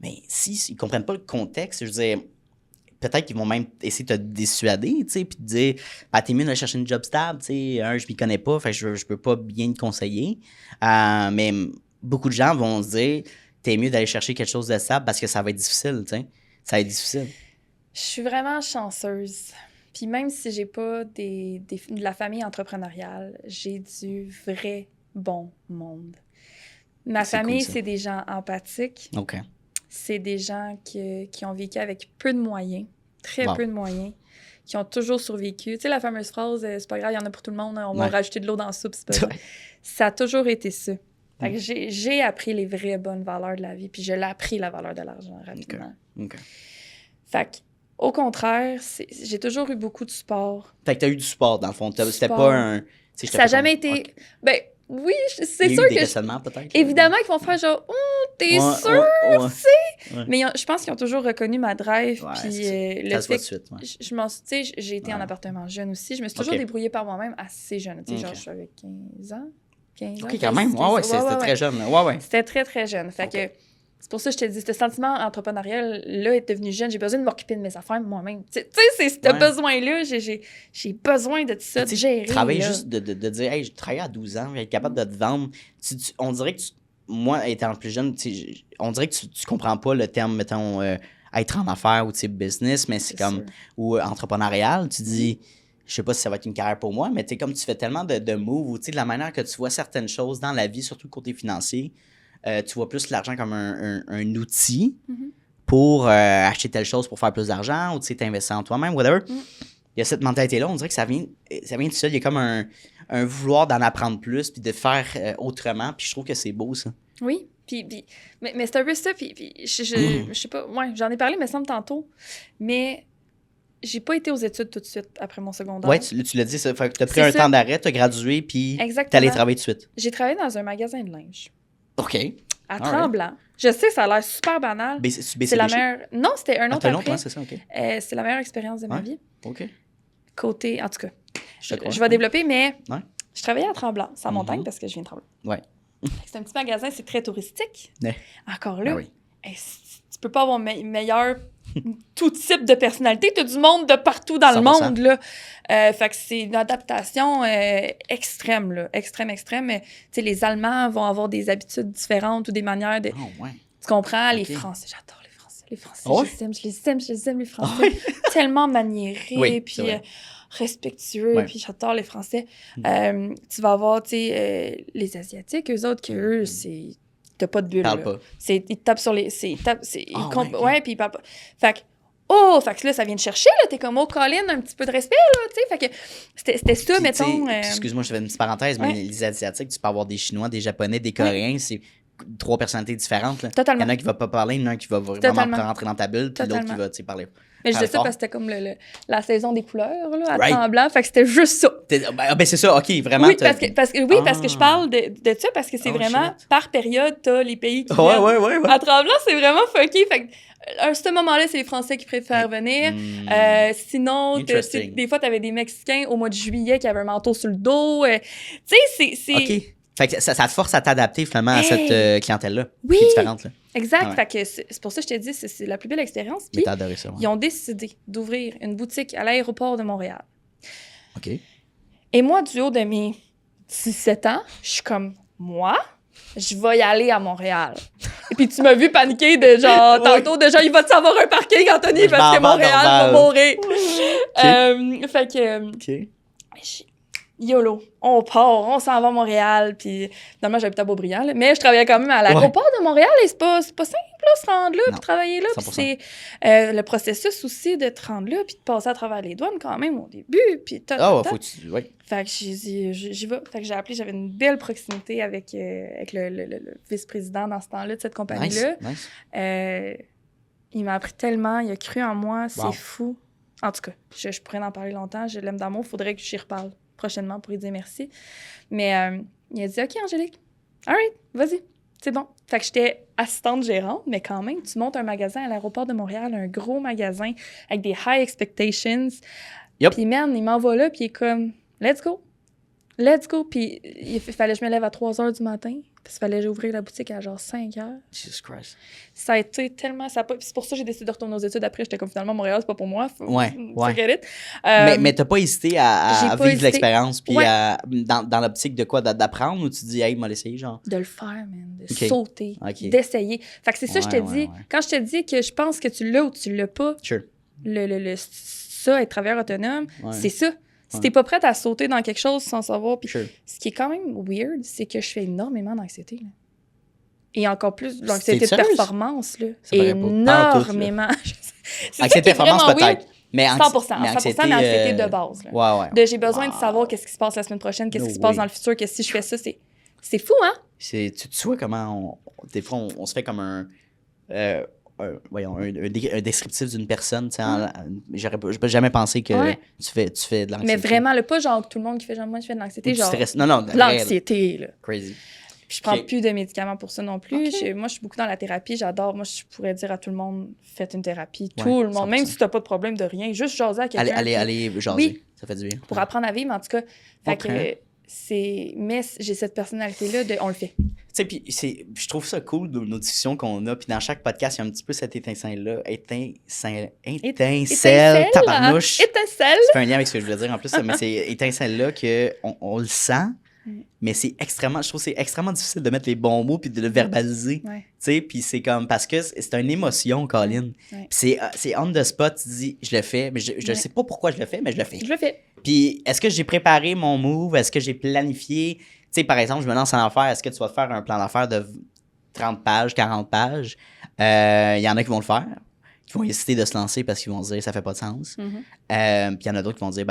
Mais s'ils comprennent pas le contexte, je veux dire... Peut-être qu'ils vont même essayer de te dissuader, tu sais, puis te dire, t'es mieux de chercher une job stable, tu sais, je m'y connais pas, fait que je peux pas bien te conseiller. Mais beaucoup de gens vont se dire, t'es mieux d'aller chercher quelque chose de stable parce que ça va être difficile, tu sais. Ça va être difficile. Je suis vraiment chanceuse. Puis même si j'ai pas de la famille entrepreneuriale, j'ai du vrai bon monde. Ma famille, c'est des gens empathiques. OK. C'est des gens qui ont vécu avec peu de moyens, très peu de moyens, qui ont toujours survécu. Tu sais, la fameuse phrase « c'est pas grave, il y en a pour tout le monde, on va rajouter de l'eau dans la soupe, c'est pas grave ». Ça a toujours été ça. Fait que j'ai appris les vraies bonnes valeurs de la vie, puis je l'ai appris la valeur de l'argent rapidement. OK. Fait que, au contraire, j'ai toujours eu beaucoup de support. Fait que t'as eu du support, dans le fond. C'était pas un... Ça n'a jamais été... Okay. Ben, oui, c'est sûr que... Il y a eu des questionnements, peut-être. Évidemment qu'ils vont faire genre « t'es sûr, tu sais? » Mais je pense qu'ils ont toujours reconnu ma drive. Puis le fait que j'ai été en appartement jeune aussi. Je me suis toujours débrouillée par moi-même assez jeune. Tu sais, genre, je suis avec 15 ans. OK, quand même. C'était très jeune. C'était très, très jeune. Fait que c'est pour ça que je te dis, ce sentiment entrepreneurial-là est devenu jeune. J'ai besoin de m'occuper de mes affaires moi-même. Tu sais, c'est ce besoin-là. J'ai besoin de tout ça, de gérer. Travailler juste de dire, hey, je travaille à 12 ans, être capable de te vendre. On dirait que moi, étant plus jeune, on dirait que tu comprends pas le terme, mettons, être en affaires ou business, mais c'est comme, ou entrepreneurial. Tu dis, je sais pas si ça va être une carrière pour moi, mais comme tu fais tellement de moves, ou de la manière que tu vois certaines choses dans la vie, surtout le côté financier, tu vois plus l'argent comme un outil pour acheter telle chose pour faire plus d'argent ou t'investir en toi-même, whatever. Il y a cette mentalité-là, on dirait que ça vient tout seul. Il y a comme un vouloir d'en apprendre plus puis de faire autrement. Puis je trouve que c'est beau, ça. Oui. Mais c'est un peu ça. Puis je sais pas, j'en ai parlé, mais ça me semble tantôt. Mais j'ai pas été aux études tout de suite après mon secondaire. Oui, tu l'as dit, ça fait que tu as pris un temps d'arrêt, tu as gradué, puis tu allé travailler tout de suite. J'ai travaillé dans un magasin de linge. OK. à Tremblant. Je sais, ça a l'air super banal. C'est la meilleure... Non, c'était un autre après. C'est ça, OK. C'est la meilleure expérience de ma vie. OK. Côté... En tout cas, je vais développer, mais je travaillais à Tremblant, c'est en montagne, parce que je viens de Tremblant. Ouais. C'est un petit magasin, c'est très touristique. Ouais. Encore là, tu peux pas avoir meilleur... tout type de personnalité. Tu as du monde de partout dans 100%. Le monde, là. Fait que c'est une adaptation extrême, là. Extrême. Mais, tu sais, les Allemands vont avoir des habitudes différentes ou des manières de... Oh, ouais. Tu comprends? Les Français, j'adore les Français. Les Français, je les aime, les Français. Tellement maniérés, puis respectueux, puis j'adore les Français. Tu vas avoir, tu sais, les Asiatiques, eux autres, eux, c'est... T'as pas de bulle, là. Pas. Ils tapent sur les... puis ils parlent pas. Fait que là, ça vient de chercher, là. T'es comme, Colin, un petit peu de respect, là, tu sais. Fait que c'était ça, puis, mettons... Excuse-moi, je fais une petite parenthèse, mais les Asiatiques, tu peux avoir des Chinois, des Japonais, des Coréens, c'est 3 personnalités différentes, là. Totalement. Il y en a qui va pas parler, il y en a un qui va vraiment rentrer dans ta bulle, puis l'autre qui va, tu sais, parler. Mais je dis ça parce que c'était comme la saison des couleurs, là, à Tremblant. Fait que c'était juste ça. Ben c'est ça, OK, vraiment. Oui, parce que je parle de ça, parce que c'est vraiment, par période, t'as les pays qui viennent. À Tremblant, c'est vraiment funky. Fait que, à ce moment-là, c'est les Français qui préfèrent venir. Sinon, des fois, t'avais des Mexicains au mois de juillet qui avaient un manteau sur le dos. Tu sais, c'est... OK. Fait que ça te force à t'adapter, finalement, à cette clientèle-là. Oui. Qui est différente, là. Exact. Fait que c'est pour ça que je t'ai dit, c'est la plus belle expérience. Puis, t'as adoré ça, ils ont décidé d'ouvrir une boutique à l'aéroport de Montréal. OK. Et moi, du haut de mes 17 ans, je suis comme, moi, je vais y aller à Montréal. Et puis, tu m'as vu paniquer de genre, tantôt, de genre, il va te savoir un parking, Anthony, parce que Montréal va mourir. Fait que... YOLO, on part, on s'en va à Montréal, puis finalement, j'habite à Beaubriand, là, mais je travaillais quand même à l'aéroport de Montréal, et c'est pas simple, là, se rendre là, puis travailler là, puis c'est le processus aussi de te rendre là, puis de passer à travers les douanes quand même au début, puis faut que tu... Fait que j'ai dit, j'y vais. Fait que j'ai appelé, j'avais une belle proximité avec le vice-président dans ce temps-là de cette compagnie-là. Nice. Il m'a appris tellement, il a cru en moi, c'est fou. En tout cas, je pourrais en parler longtemps, je l'aime d'amour, faudrait que j'y reparle prochainement pour lui dire merci. Mais il a dit, OK, Angélique, all right, vas-y, c'est bon. Fait que j'étais assistante gérante, mais quand même, tu montes un magasin à l'aéroport de Montréal, un gros magasin avec des high expectations. Puis, man, il m'envoie là, puis il est comme, let's go. Puis il fallait que je me lève à 3 h du matin, puis il fallait que j'ouvre la boutique à genre 5 h. Jesus Christ. Ça a été tellement... C'est pour ça que j'ai décidé de retourner aux études après. J'étais comme, finalement, Montréal, c'est pas pour moi. Forget it. Mais t'as pas hésité à vivre l'expérience, puis dans l'optique de quoi? D'apprendre, ou tu dis, hey, m'a l'essayer, genre? De le faire, man. De sauter. D'essayer. Fait que c'est ça, je te dis. Quand je te dis que je pense que tu l'as ou tu l'as pas, ça, être travailleur autonome, c'est ça. Si t'es pas prête à sauter dans quelque chose sans savoir, puis ce qui est quand même weird, c'est que je fais énormément d'anxiété, là. Et encore plus l'anxiété de performance, là. Énormément. Anxiété de performance, peut-être. Mais 100%, mais anxiété de base, là. J'ai besoin de savoir qu'est-ce qui se passe la semaine prochaine, qu'est-ce qui se passe dans le futur, que si je fais ça, c'est fou, hein? Tu vois comment des fois, on se fait comme un descriptif d'une personne. J'aurais jamais pensé que tu fais de l'anxiété. Mais vraiment, pas genre tout le monde qui fait genre moi je fais de l'anxiété, genre non, l'anxiété, là. Crazy. Puis je prends plus de médicaments pour ça non plus. Moi, je suis beaucoup dans la thérapie, j'adore. Moi, je pourrais dire à tout le monde, faites une thérapie. Tout le monde, 100%. Même si tu n'as pas de problème de rien, juste jaser à quelqu'un. Allez jaser, ça fait du bien. Pour apprendre à vivre, en tout cas. Fait que mais j'ai cette personnalité-là on le fait. Tu sais, puis je trouve ça cool de nos discussions qu'on a, puis dans chaque podcast, il y a un petit peu cette étincelle-là. Étincelle, tabarnouche. Étincelle. Ça fait un lien avec ce que je voulais dire en plus, mais c'est étincelle-là qu'on le sent, mais je trouve que c'est extrêmement difficile de mettre les bons mots puis de le verbaliser. Tu sais, puis c'est comme, parce que c'est une émotion, Colin. Puis c'est on the spot, tu dis, je le fais, mais je sais pas pourquoi je le fais, mais je le fais. Je le fais. Puis est-ce que j'ai préparé mon move? Est-ce que j'ai planifié? Tu sais, par exemple, je me lance en affaires. Est-ce que tu vas te faire un plan d'affaires de 30 pages, 40 pages? Il y en a qui vont le faire, qui vont hésiter de se lancer parce qu'ils vont se dire ça fait pas de sens. Puis il y en a d'autres qui vont dire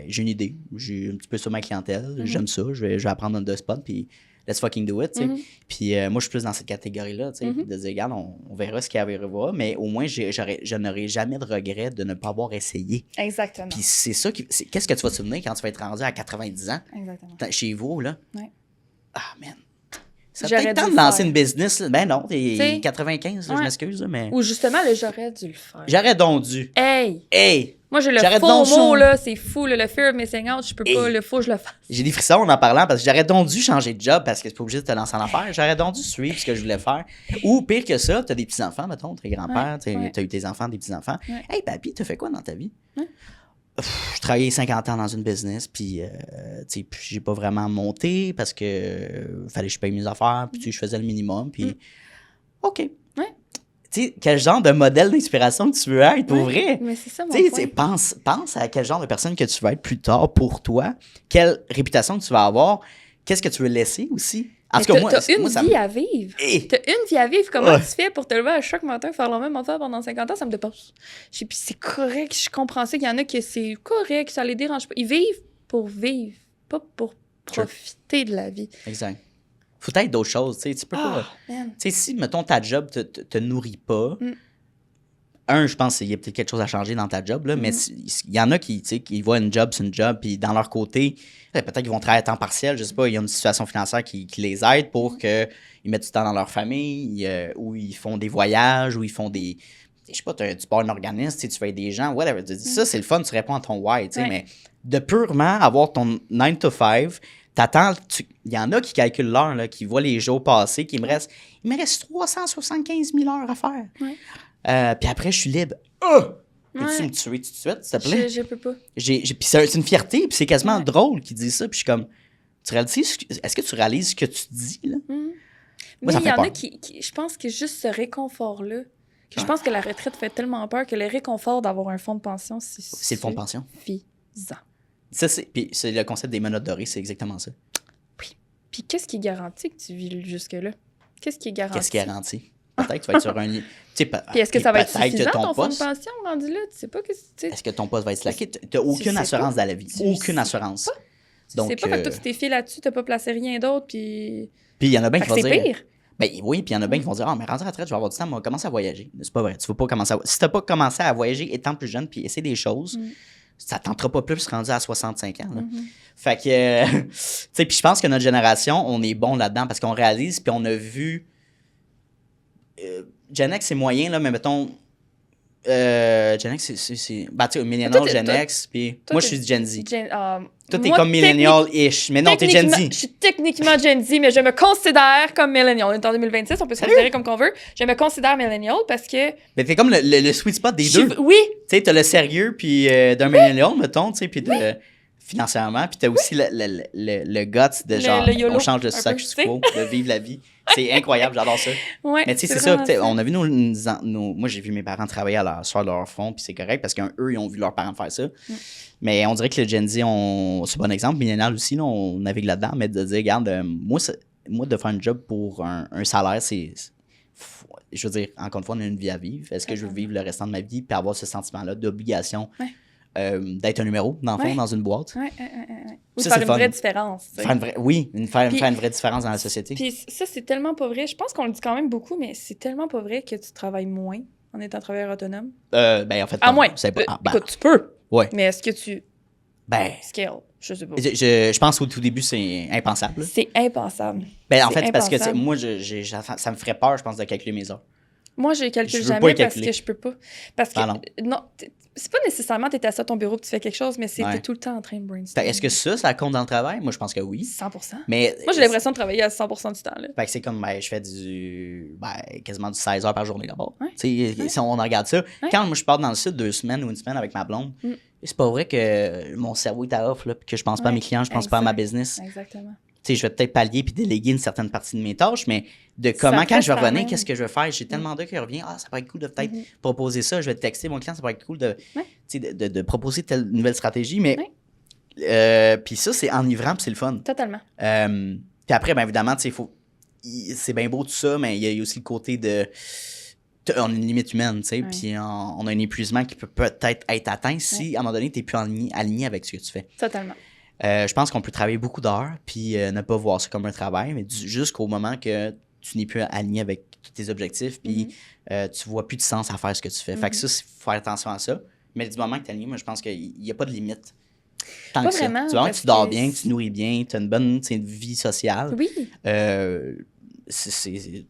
j'ai une idée, j'ai un petit peu sur ma clientèle, j'aime ça, je vais apprendre on the spot, puis let's fucking do it, tu sais. Puis moi, je suis plus dans cette catégorie-là, tu sais, de dire, regarde, on verra ce qu'il y a à voir, mais au moins, je n'aurai jamais de regret de ne pas avoir essayé. Exactement. Puis c'est ça qu'est-ce que tu vas te souvenir quand tu vas être rendu à 90 ans? Exactement. Chez vous, là? Ouais. Ah, man. Ça peut être temps de lancer une business. Ben non, t'es 95, là, je m'excuse. Mais... Ou justement, là, j'aurais dû le faire. J'aurais donc dû. Hey! Moi, j'ai le faux mot, là. C'est fou, là, le fear of missing out. Je peux pas, le faut, je le fasse. J'ai des frissons en parlant parce que j'aurais donc dû changer de job parce que c'est pas obligé de te lancer en affaires. J'aurais donc dû suivre ce que je voulais faire. Ou pire que ça, t'as des petits-enfants, mettons, t'es grand-père, t'as eu tes enfants, des petits-enfants. Hey, papy, t'as fait quoi dans ta vie? Je travaillais 50 ans dans une business, puis j'ai pas vraiment monté parce que fallait que je paye mes affaires, puis je faisais le minimum, puis OK. Tu sais, quel genre de modèle d'inspiration que tu veux être, pour vrai? Mais c'est ça, mon point. Pense à quel genre de personne que tu veux être plus tard pour toi, quelle réputation que tu vas avoir, qu'est-ce que tu veux laisser aussi. En tout cas, moi, t'as une vie à vivre. T'as une vie à vivre. Comment tu fais pour te lever à chaque matin, faire la même affaire pendant 50 ans? Ça me dépasse. Puis c'est correct, je comprends ça. Il y en a qui c'est correct, ça les dérange pas. Ils vivent pour vivre, pas pour profiter de la vie. Exact. Faut être d'autres choses, tu sais. Tu peux pas... Tu sais, si, mettons, ta job te nourrit pas... je pense qu'il y a peut-être quelque chose à changer dans ta job, là, mais il y en a qui voient une job, c'est une job, puis dans leur côté, peut-être qu'ils vont travailler à temps partiel, je sais pas, il y a une situation financière qui les aide pour qu'ils mettent du temps dans leur famille, ou ils font des voyages, ou ils font des... Je sais pas, tu pars un organisme, tu fais des gens, whatever. Ça, c'est le fun, tu réponds à ton why, tu sais, mais de purement avoir ton 9 to 5, t'attends, il y en a qui calculent l'heure, là, qui voient les jours passer, il me reste 375 000 heures à faire. Puis après, je suis libre. Peux-tu me tuer tout de suite, s'il te plaît? Je peux pas. Puis c'est une fierté, puis c'est quasiment drôle qu'ils disent ça. Puis je suis comme, est-ce que tu réalises ce que tu dis, là? Mais il y en a qui, je pense que juste ce réconfort-là, je pense que la retraite fait tellement peur que le réconfort d'avoir un fonds de pension, c'est le fonds de pension. Suffisant. Ça, puis c'est le concept des menottes dorées, c'est exactement ça. Oui. Puis qu'est-ce qui garantit que tu vis jusque-là? Qu'est-ce qui est garanti? Qu'est-ce qui est garanti? Peut-être que tu vas être sur un lit. Puis est-ce que ça va être suffisant, ton fonds de pension rendu là? Tu sais pas que est-ce que ton poste va être slacké? Tu n'as aucune assurance dans la vie. Aucune assurance. Donc, c'est pas fait que toi, tu t'es fait là-dessus, tu n'as pas placé rien d'autre, puis il y en a bien qui vont dire... c'est pire. Ben oui, puis il y en a bien qui vont dire « Ah, mais rendu à la retraite, je vais avoir du temps, moi, commencer à voyager. » C'est pas vrai. Tu vas pas commencer à... Si tu n'as pas commencé à voyager étant plus jeune puis essayer des choses, ça ne tentera pas plus rendu à 65 ans. Là. Fait que... tu sais, puis je pense que notre génération, on est bon là-dedans parce qu'on réalise, puis on a vu... Gen X, c'est moyen, là, mais mettons... Gen X, c'est... Ben, tu sais, Millennial, Gen X, puis... Moi, je suis Gen Z. Toi, t'es comme Millennial-ish, mais non, t'es Gen Z. Je suis techniquement Gen Z, mais je me considère comme Millennial. On est en 2026, on peut se considérer comme qu'on veut. Je me considère Millennial parce que... Mais t'es comme le sweet spot des deux. Oui. Tu sais, t'as le sérieux, puis d'un Millennial, mettons, tu sais, puis financièrement, puis t'as aussi le guts de genre, on change de status quo, de vivre la vie. C'est incroyable, j'adore ça. Ouais, mais tu sais, c'est ça, on a vu moi, j'ai vu mes parents travailler sur leur front, puis c'est correct, parce qu'eux, ils ont vu leurs parents faire ça. Mais on dirait que le Gen Z, c'est un bon exemple, millénaire aussi, là, on navigue là-dedans, mais de dire, regarde, moi, de faire un job pour un salaire, je veux dire, encore une fois, on a une vie à vivre. Est-ce que je veux vivre le restant de ma vie, puis avoir ce sentiment-là d'obligation d'être un numéro, dans le fond, dans une boîte? Ou ça, faire une vraie différence. Faire une vraie différence dans la société. Puis ça, c'est tellement pas vrai. Je pense qu'on le dit quand même beaucoup, mais c'est tellement pas vrai que tu travailles moins en étant travailleur autonome. Ben, en fait, moins. Écoute, tu peux. Ouais. Mais est-ce que tu scale? Je sais pas. Je pense qu'au tout début, c'est impensable. C'est impensable. Ben, en fait, c'est parce que moi, ça me ferait peur, je pense, de calculer mes heures. Moi, je calcule jamais parce que je peux pas. Parce que, non, c'est pas nécessairement t'es assis à ton bureau et tu fais quelque chose, mais c'est t'es tout le temps en train de brainstormer. Est-ce que ça compte dans le travail? Moi, je pense que oui. 100%. Mais, moi, j'ai l'impression de travailler à 100% du temps. Là. Fait que c'est comme, je fais quasiment du 16 heures par journée d'abord. Si on regarde ça, quand moi, je pars dans le sud 2 semaines ou une semaine avec ma blonde, c'est pas vrai que mon cerveau est à off, là, puis que je pense pas à mes clients, je pense pas à ma business. Exactement. Je vais peut-être pallier puis déléguer une certaine partie de mes tâches, mais quand je vais revenir, qu'est-ce que je vais faire? J'ai tellement d'heures qui reviennent. Ah, ça pourrait être cool de peut-être proposer ça. Je vais texter mon client, ça pourrait être cool de proposer telle nouvelle stratégie. Mais puis ça, c'est enivrant puis c'est le fun. Totalement. Puis après, bien évidemment, c'est bien beau tout ça, mais il y a aussi le côté de... On a une limite humaine, tu sais, puis on a un épuisement qui peut peut-être être atteint si, à un moment donné, tu n'es plus aligné avec ce que tu fais. Totalement. Je pense qu'on peut travailler beaucoup d'heures puis ne pas voir ça comme un travail, mais jusqu'au moment que tu n'es plus aligné avec tous tes objectifs puis tu vois plus de sens à faire ce que tu fais. Fait que ça, il faut faire attention à ça. Mais du moment que tu es aligné, moi, je pense qu'il n'y a pas de limite. Tant que ça. Tu vois que tu dors bien, que tu nourris bien, tu as une bonne vie sociale. Oui.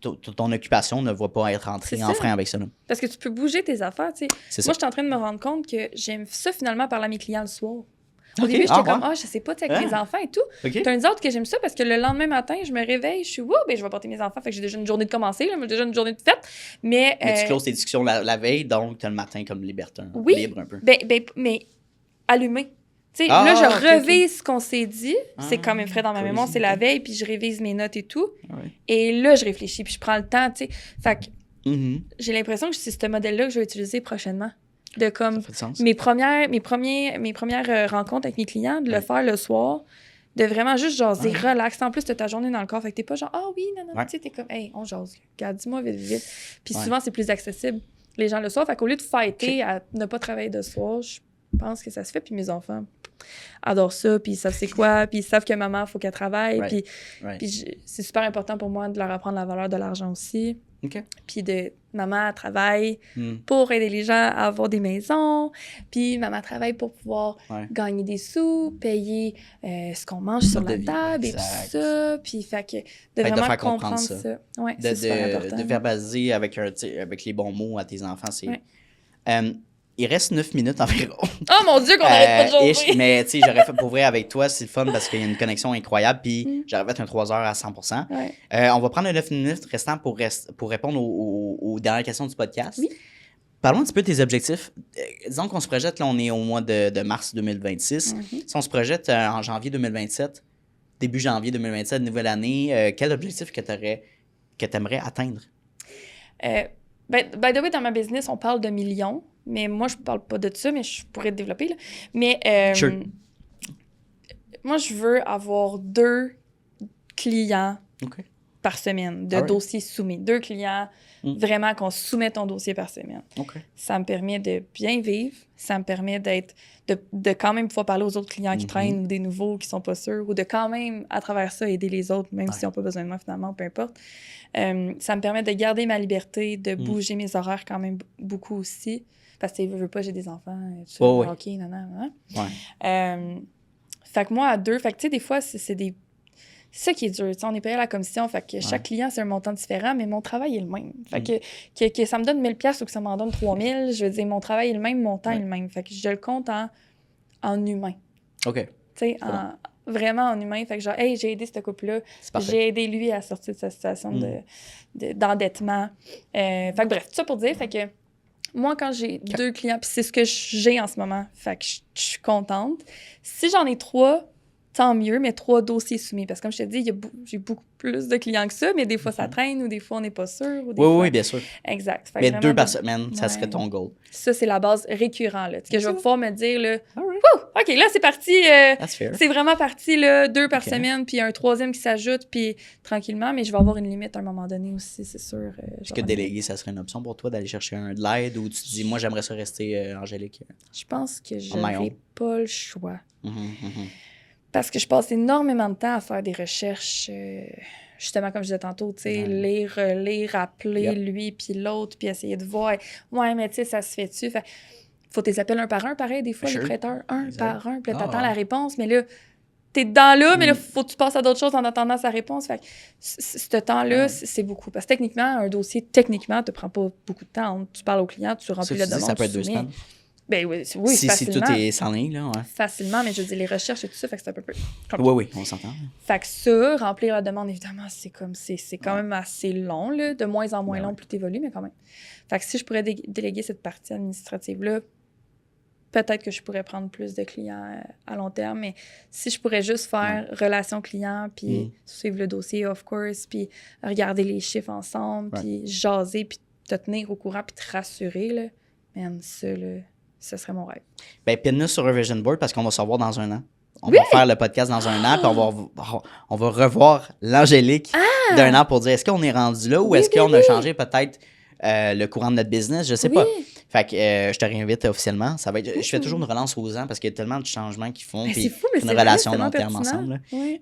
ton occupation ne va pas être entrée en frein avec ça. Là. Parce que tu peux bouger tes affaires, tu sais. Moi, je suis en train de me rendre compte que j'aime ça, finalement, parler à mes clients le soir. Au début, j'étais comme, je sais pas, avec mes enfants et tout. T'as une autre que j'aime ça parce que le lendemain matin, je me réveille, je suis, je vais porter mes enfants. Fait que j'ai déjà une journée de commencer, là, déjà une journée de fête. Mais tu closes tes discussions la veille, donc t'as le matin comme libertin, libre un peu. Mais allumé. Tu sais, là, je révise ce qu'on s'est dit. C'est quand même frais dans ma mémoire, c'est la veille, puis je révise mes notes et tout. Et là, je réfléchis, puis je prends le temps, tu sais. Fait que j'ai l'impression que c'est ce modèle-là que je vais utiliser prochainement. De comme mes premières rencontres avec mes clients, de le faire le soir, de vraiment juste jaser, relax. En plus, t'as ta journée dans le corps, fait que t'es pas genre, tu sais, t'es comme, hey, on jase, regarde, dis-moi vite. Puis souvent, c'est plus accessible, les gens le soir. Fait qu'au lieu de fighter à ne pas travailler de soir, je pense que ça se fait. Puis mes enfants adorent ça, puis ils savent c'est quoi, puis ils savent que maman, il faut qu'elle travaille. Puis c'est super important pour moi de leur apprendre la valeur de l'argent aussi. Puis de maman travaille pour aider les gens à avoir des maisons, puis maman travaille pour pouvoir gagner des sous, payer ce qu'on mange sur la table et tout ça, puis fait que de vraiment faire comprendre ça. Ouais, c'est super important. De verbaliser avec les bons mots à tes enfants, c'est... il reste 9 minutes environ. Oh mon Dieu, qu'on n'arrête pas de jouer! Mais tu sais, j'aurais fait pour vrai avec toi, c'est le fun parce qu'il y a une connexion incroyable, puis j'aurais fait un 3 heures à 100%. On va prendre les 9 minutes restants pour répondre aux dernières questions du podcast. Oui. Parlons un petit peu de tes objectifs. Disons qu'on se projette, là, on est au mois de mars 2026. Si on se projette en janvier 2027, début janvier 2027, nouvelle année, quel objectif que tu aimerais atteindre? By the way, dans ma business, on parle de millions. Mais moi, je parle pas de ça, mais je pourrais te développer. Là. Mais moi, je veux avoir 2 clients par semaine de dossiers soumis. 2 clients, vraiment qu'on soumet ton dossier par semaine. Ça me permet de bien vivre. Ça me permet de quand même pouvoir parler aux autres clients qui traînent ou des nouveaux qui sont pas sûrs ou de quand même, à travers ça, aider les autres, même s'ils n'ont pas besoin de moi finalement, peu importe. Ça me permet de garder ma liberté, de bouger mes horaires quand même beaucoup aussi. Parce que je veux pas, j'ai des enfants, OK, fait que moi, à 2, fait que tu sais, des fois, c'est ça qui est dur. On est payé à la commission, fait que chaque client, c'est un montant différent, mais mon travail est le même. Fait que ça me donne 1000 $ ou que ça m'en donne 3000, je veux dire, mon travail est le même, mon temps est le même. Fait que je le compte en humain. OK. Tu sais, vraiment en humain. Fait que genre, hey, j'ai aidé ce couple-là. J'ai aidé lui à sortir de sa situation d'endettement. Fait que bref, tout ça pour dire, fait que moi, quand j'ai 2 clients, puis c'est ce que j'ai en ce moment, fait que je suis contente. Si j'en ai 3, tant mieux, mais 3 dossiers soumis. Parce que comme je te dis, j'ai beaucoup plus de clients que ça, mais des fois, ça traîne ou des fois, on n'est pas sûr. Ou des fois... Oui, bien sûr. Exact. Mais 2 par semaine, ça serait ton goal. Ça, c'est la base récurrente. Là. Que je vais pouvoir me dire, là, OK, là, c'est parti. C'est vraiment parti, là, 2 par semaine, puis un 3e qui s'ajoute, puis tranquillement, mais je vais avoir une limite à un moment donné aussi, c'est sûr. Est-ce que déléguer, ça serait une option pour toi d'aller chercher de l'aide ou tu te dis, moi, j'aimerais ça rester Angélique? Je pense que je n'aurais pas le choix. Parce que je passe énormément de temps à faire des recherches, justement, comme je disais tantôt, tu sais, lire, relire, appeler lui, puis l'autre, puis essayer de voir. Ouais, mais tu sais, ça se fait-tu? Faut tes appels un par un, pareil, des fois, les prêteurs, par un, puis là, t'attends la réponse, mais là, t'es dedans là, mais là, faut que tu passes à d'autres choses en attendant sa réponse. Fait que ce temps-là, c'est beaucoup. Parce que techniquement, un dossier, te prend pas beaucoup de temps. Tu parles au client, tu remplis la demande. Ça peut être 2 semaines. Ben oui, si facilement. Si tout est sans ligne, là, Facilement, mais je dis les recherches et tout ça, fait que c'est un peu plus compliqué. Oui, on s'entend. Fait que ça, remplir la demande, évidemment, c'est quand même assez long, là, de moins en moins long, plus t'évolues, mais quand même. Fait que si je pourrais déléguer cette partie administrative-là, peut-être que je pourrais prendre plus de clients à long terme, mais si je pourrais juste faire relation client, puis suivre le dossier, of course, puis regarder les chiffres ensemble, puis jaser, puis te tenir au courant, puis te rassurer, là, man, ça, là, ce serait mon rêve. Ben, pin-nous sur un vision board parce qu'on va se revoir dans un an. On va faire le podcast dans un an, puis on va revoir l'Angélique d'un an pour dire est-ce qu'on est rendu là ou est-ce qu'on a changé peut-être le courant de notre business, je sais pas. Fait que je te réinvite officiellement. Ça va être, je fais toujours une relance aux ans parce qu'il y a tellement de changements qu'ils font. Puis une relation long terme ensemble. Oui.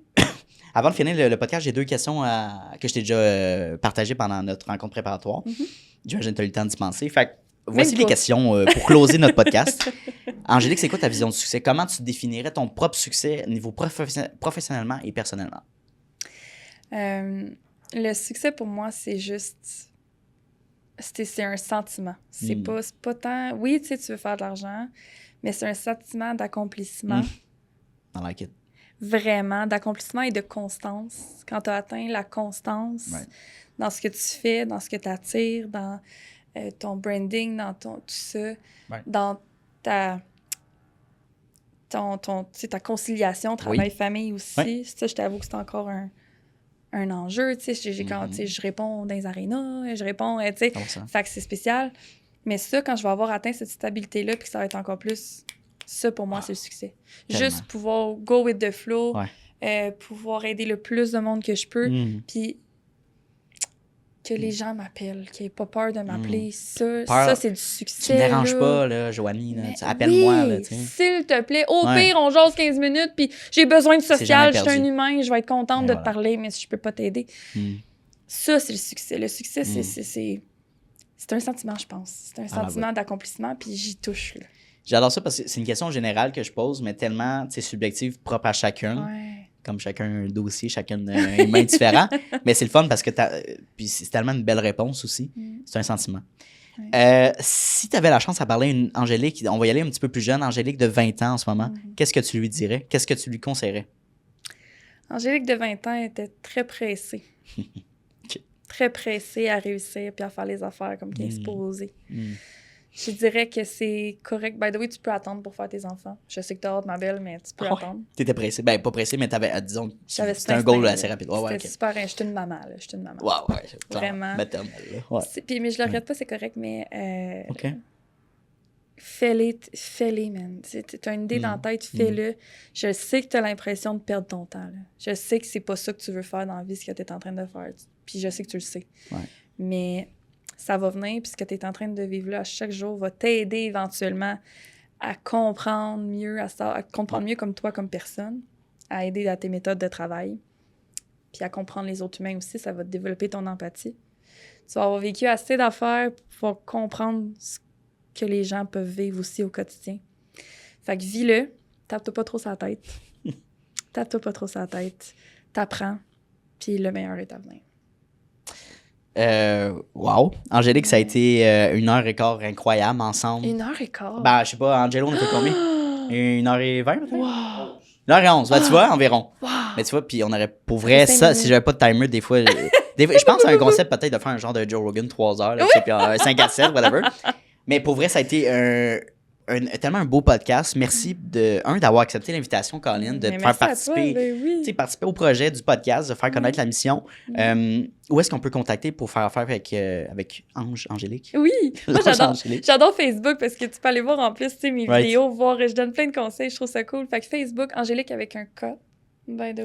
Avant de finir le podcast, j'ai 2 questions que je t'ai déjà partagées pendant notre rencontre préparatoire. J'imagine que tu as eu le temps d'y penser. Fait que voici les questions pour closer notre podcast. Angélique, c'est quoi ta vision de succès? Comment tu définirais ton propre succès au niveau professionnellement et personnellement? Le succès, pour moi, c'est juste... C'est un sentiment. C'est pas tant... Oui, tu sais, tu veux faire de l'argent, mais c'est un sentiment d'accomplissement. I like it. Vraiment, d'accomplissement et de constance. Quand tu as atteint la constance dans ce que tu fais, dans ce que tu attires, dans ton branding, dans tout ça, dans ta conciliation, travail-famille aussi. Oui. Ça, je t'avoue que c'est encore un enjeu. Tu sais, je réponds dans les arénas, je réponds, tu sais. Fait que c'est spécial. Mais ça, quand je vais avoir atteint cette stabilité-là, puis que ça va être encore plus... Ça, pour moi, c'est le succès. Tellement. Juste pouvoir go with the flow, pouvoir aider le plus de monde que je peux, puis que les gens m'appellent, qu'ils n'aient pas peur de m'appeler. Ça, c'est du succès. Tu ne déranges pas, là, Joanie. Là, appelle-moi. Là, s'il te plaît. Au pire, on jase 15 minutes, puis j'ai besoin de social, je suis un humain, je vais être contente de te parler, mais si je ne peux pas t'aider. Ça, c'est le succès. Le succès, c'est un sentiment, je pense. C'est un sentiment d'accomplissement, puis j'y touche, là. J'adore ça parce que c'est une question générale que je pose, mais tellement subjective, propre à chacun. Ouais. Comme chacun un dossier, chacun un humain différent. Mais c'est le fun parce que puis c'est tellement une belle réponse aussi. C'est un sentiment. Ouais. Si tu avais la chance à parler à une Angélique, on va y aller un petit peu plus jeune, Angélique de 20 ans en ce moment, qu'est-ce que tu lui dirais? Qu'est-ce que tu lui conseillerais? Angélique de 20 ans était très pressée. Très pressée à réussir puis à faire les affaires comme qu'elle est supposée. Je dirais que c'est correct. By the way, tu peux attendre pour faire tes enfants. Je sais que t'as hâte, ma belle, mais tu peux attendre. T'étais pressée. Ben, pas pressée, mais t'avais, disons, c'était un goal assez rapide. C'était super. Je suis une maman, là. Je suis une maman. Wow, ouais. Vraiment. Maternelle, là. Puis, mais je le regrette pas, c'est correct, mais... Fais-les, man. T'as une idée dans la tête, fais-le. Je sais que t'as l'impression de perdre ton temps, là. Je sais que c'est pas ça que tu veux faire dans la vie, ce que t'es en train de faire. Puis je sais que tu le sais. Ouais. Mais... ça va venir, puis ce que tu es en train de vivre là à chaque jour va t'aider éventuellement à comprendre mieux, à comprendre mieux comme toi, comme personne, à aider à tes méthodes de travail, puis à comprendre les autres humains aussi, ça va te développer ton empathie. Tu vas avoir vécu assez d'affaires pour pouvoir comprendre ce que les gens peuvent vivre aussi au quotidien. Fait que vis-le, tape-toi pas trop sur la tête. Tape-toi pas trop sur la tête. T'apprends, puis le meilleur est à venir. Wow. Angélique, ça a été 1h15 incroyable ensemble. 1h15? Ben, je sais pas, Angelo, on a fait combien? 1h20 peut-être? Wow. 1h11, ben, tu vois, environ. Wow. Mais tu vois, puis on aurait, pour vrai, ça, si j'avais pas de timer, des fois, je pense à un concept peut-être de faire un genre de Joe Rogan 3 heures, là, puis 5 à 7, whatever. Mais pour vrai, ça a été tellement un beau podcast. Merci d'avoir accepté l'invitation, Colin, de te faire participer, participer au projet du podcast, de faire connaître la mission. Où est-ce qu'on peut contacter pour faire affaire avec Angélique? Oui, moi j'adore Facebook parce que tu peux aller voir en plus mes vidéos, voir, je donne plein de conseils, je trouve ça cool. Fait que Facebook, Angélique avec un K.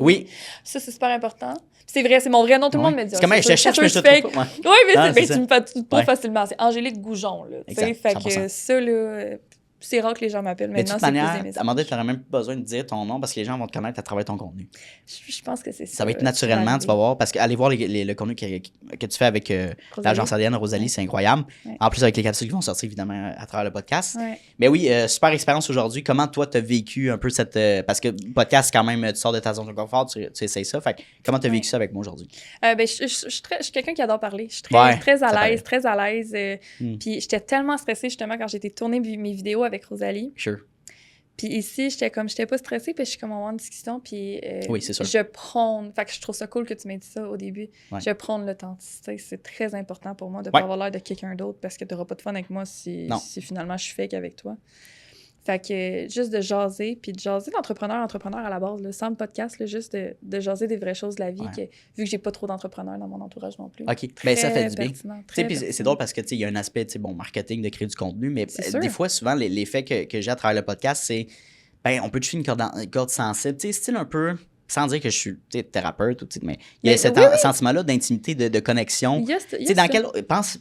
Oui. Ça, c'est super important. C'est vrai, c'est mon vrai nom, tout le monde me dit. C'est comme je te cherche, mais je te trouve pas. Oui, mais tu me fais pas facilement. C'est Angélique Goujon, là. Fait que ça, là... C'est rare que les gens m'appellent maintenant. Mais de toute manière, à un moment donné, tu n'auras même pas besoin de dire ton nom parce que les gens vont te connaître à travers ton contenu. Je pense que c'est ça. Ça va être naturellement, tu vas voir. Parce qu'aller voir le contenu que tu fais avec l'agence ADN, Rosalie, c'est incroyable. Ouais. En plus, avec les capsules qui vont sortir, évidemment, à travers le podcast. Ouais. Mais oui, super expérience aujourd'hui. Comment toi, tu as vécu un peu cette... parce que le podcast, quand même, tu sors de ta zone de confort, tu essayes ça. Fait comment tu as vécu ça avec moi aujourd'hui? Je suis quelqu'un qui adore parler. Je suis très à l'aise. Puis j'étais tellement stressée, justement, quand j'ai été tourner mes vidéos avec Rosalie. Sure. Puis ici, j'étais pas stressée, puis je suis comme en discussion, puis oui, c'est sûr. je prône. Fait que je trouve ça cool que tu m'aies dit ça au début. Ouais. Je prône l'authenticité. C'est très important pour moi de pas avoir l'air de quelqu'un d'autre parce que tu n'auras pas de fun avec moi si finalement je suis fake avec toi. Fait que juste de jaser, puis de jaser d'entrepreneur à la base, là, sans le podcast, là, juste de jaser des vraies choses de la vie, vu que j'ai pas trop d'entrepreneurs dans mon entourage non plus. OK, bien ça fait du bien. Puis c'est drôle parce que il y a un aspect marketing de créer du contenu, mais des fois, souvent, l'effet que j'ai à travers le podcast, c'est on peut toucher une corde sensible, style un peu... Sans dire que je suis thérapeute, mais il y a cet sentiment-là d'intimité, de connexion.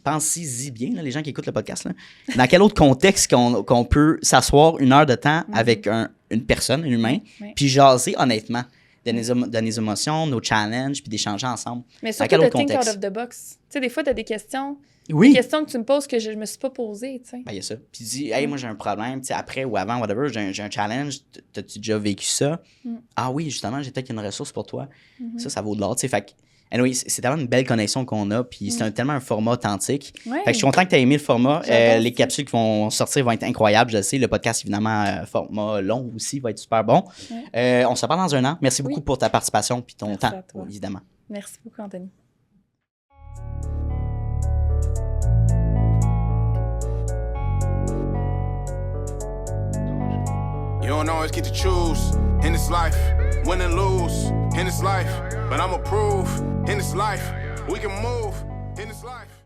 Pensez-y bien, là, les gens qui écoutent le podcast. Là, dans quel autre contexte qu'on peut s'asseoir 1 heure de temps avec une personne, un humain, puis jaser honnêtement de nos émotions, nos challenges, puis d'échanger ensemble. Mais surtout de think out of the box. Tu sais, des fois, tu as des questions... Des questions que tu me poses que je me suis pas posées, tu sais. Ben, il y a ça. Puis tu dis, hey, moi, j'ai un problème, tu sais, après ou avant, whatever, j'ai un challenge, t'as-tu déjà vécu ça? Ah oui, justement, j'ai peut-être une ressource pour toi. Ça vaut de l'or, tu sais. Fait Anyway, c'est tellement une belle connexion qu'on a, puis c'est tellement un format authentique. Ouais. Fait que je suis content que tu aies aimé le format. Les capsules qui vont sortir vont être incroyables, je sais. Le podcast, évidemment, format long aussi, va être super bon. Ouais. On se reparle dans un an. Merci beaucoup pour ta participation puis ton temps, évidemment. Merci beaucoup, Anthony. You don't always get to choose in this life, win and lose in this life, but I'ma prove in this life we can move in this life.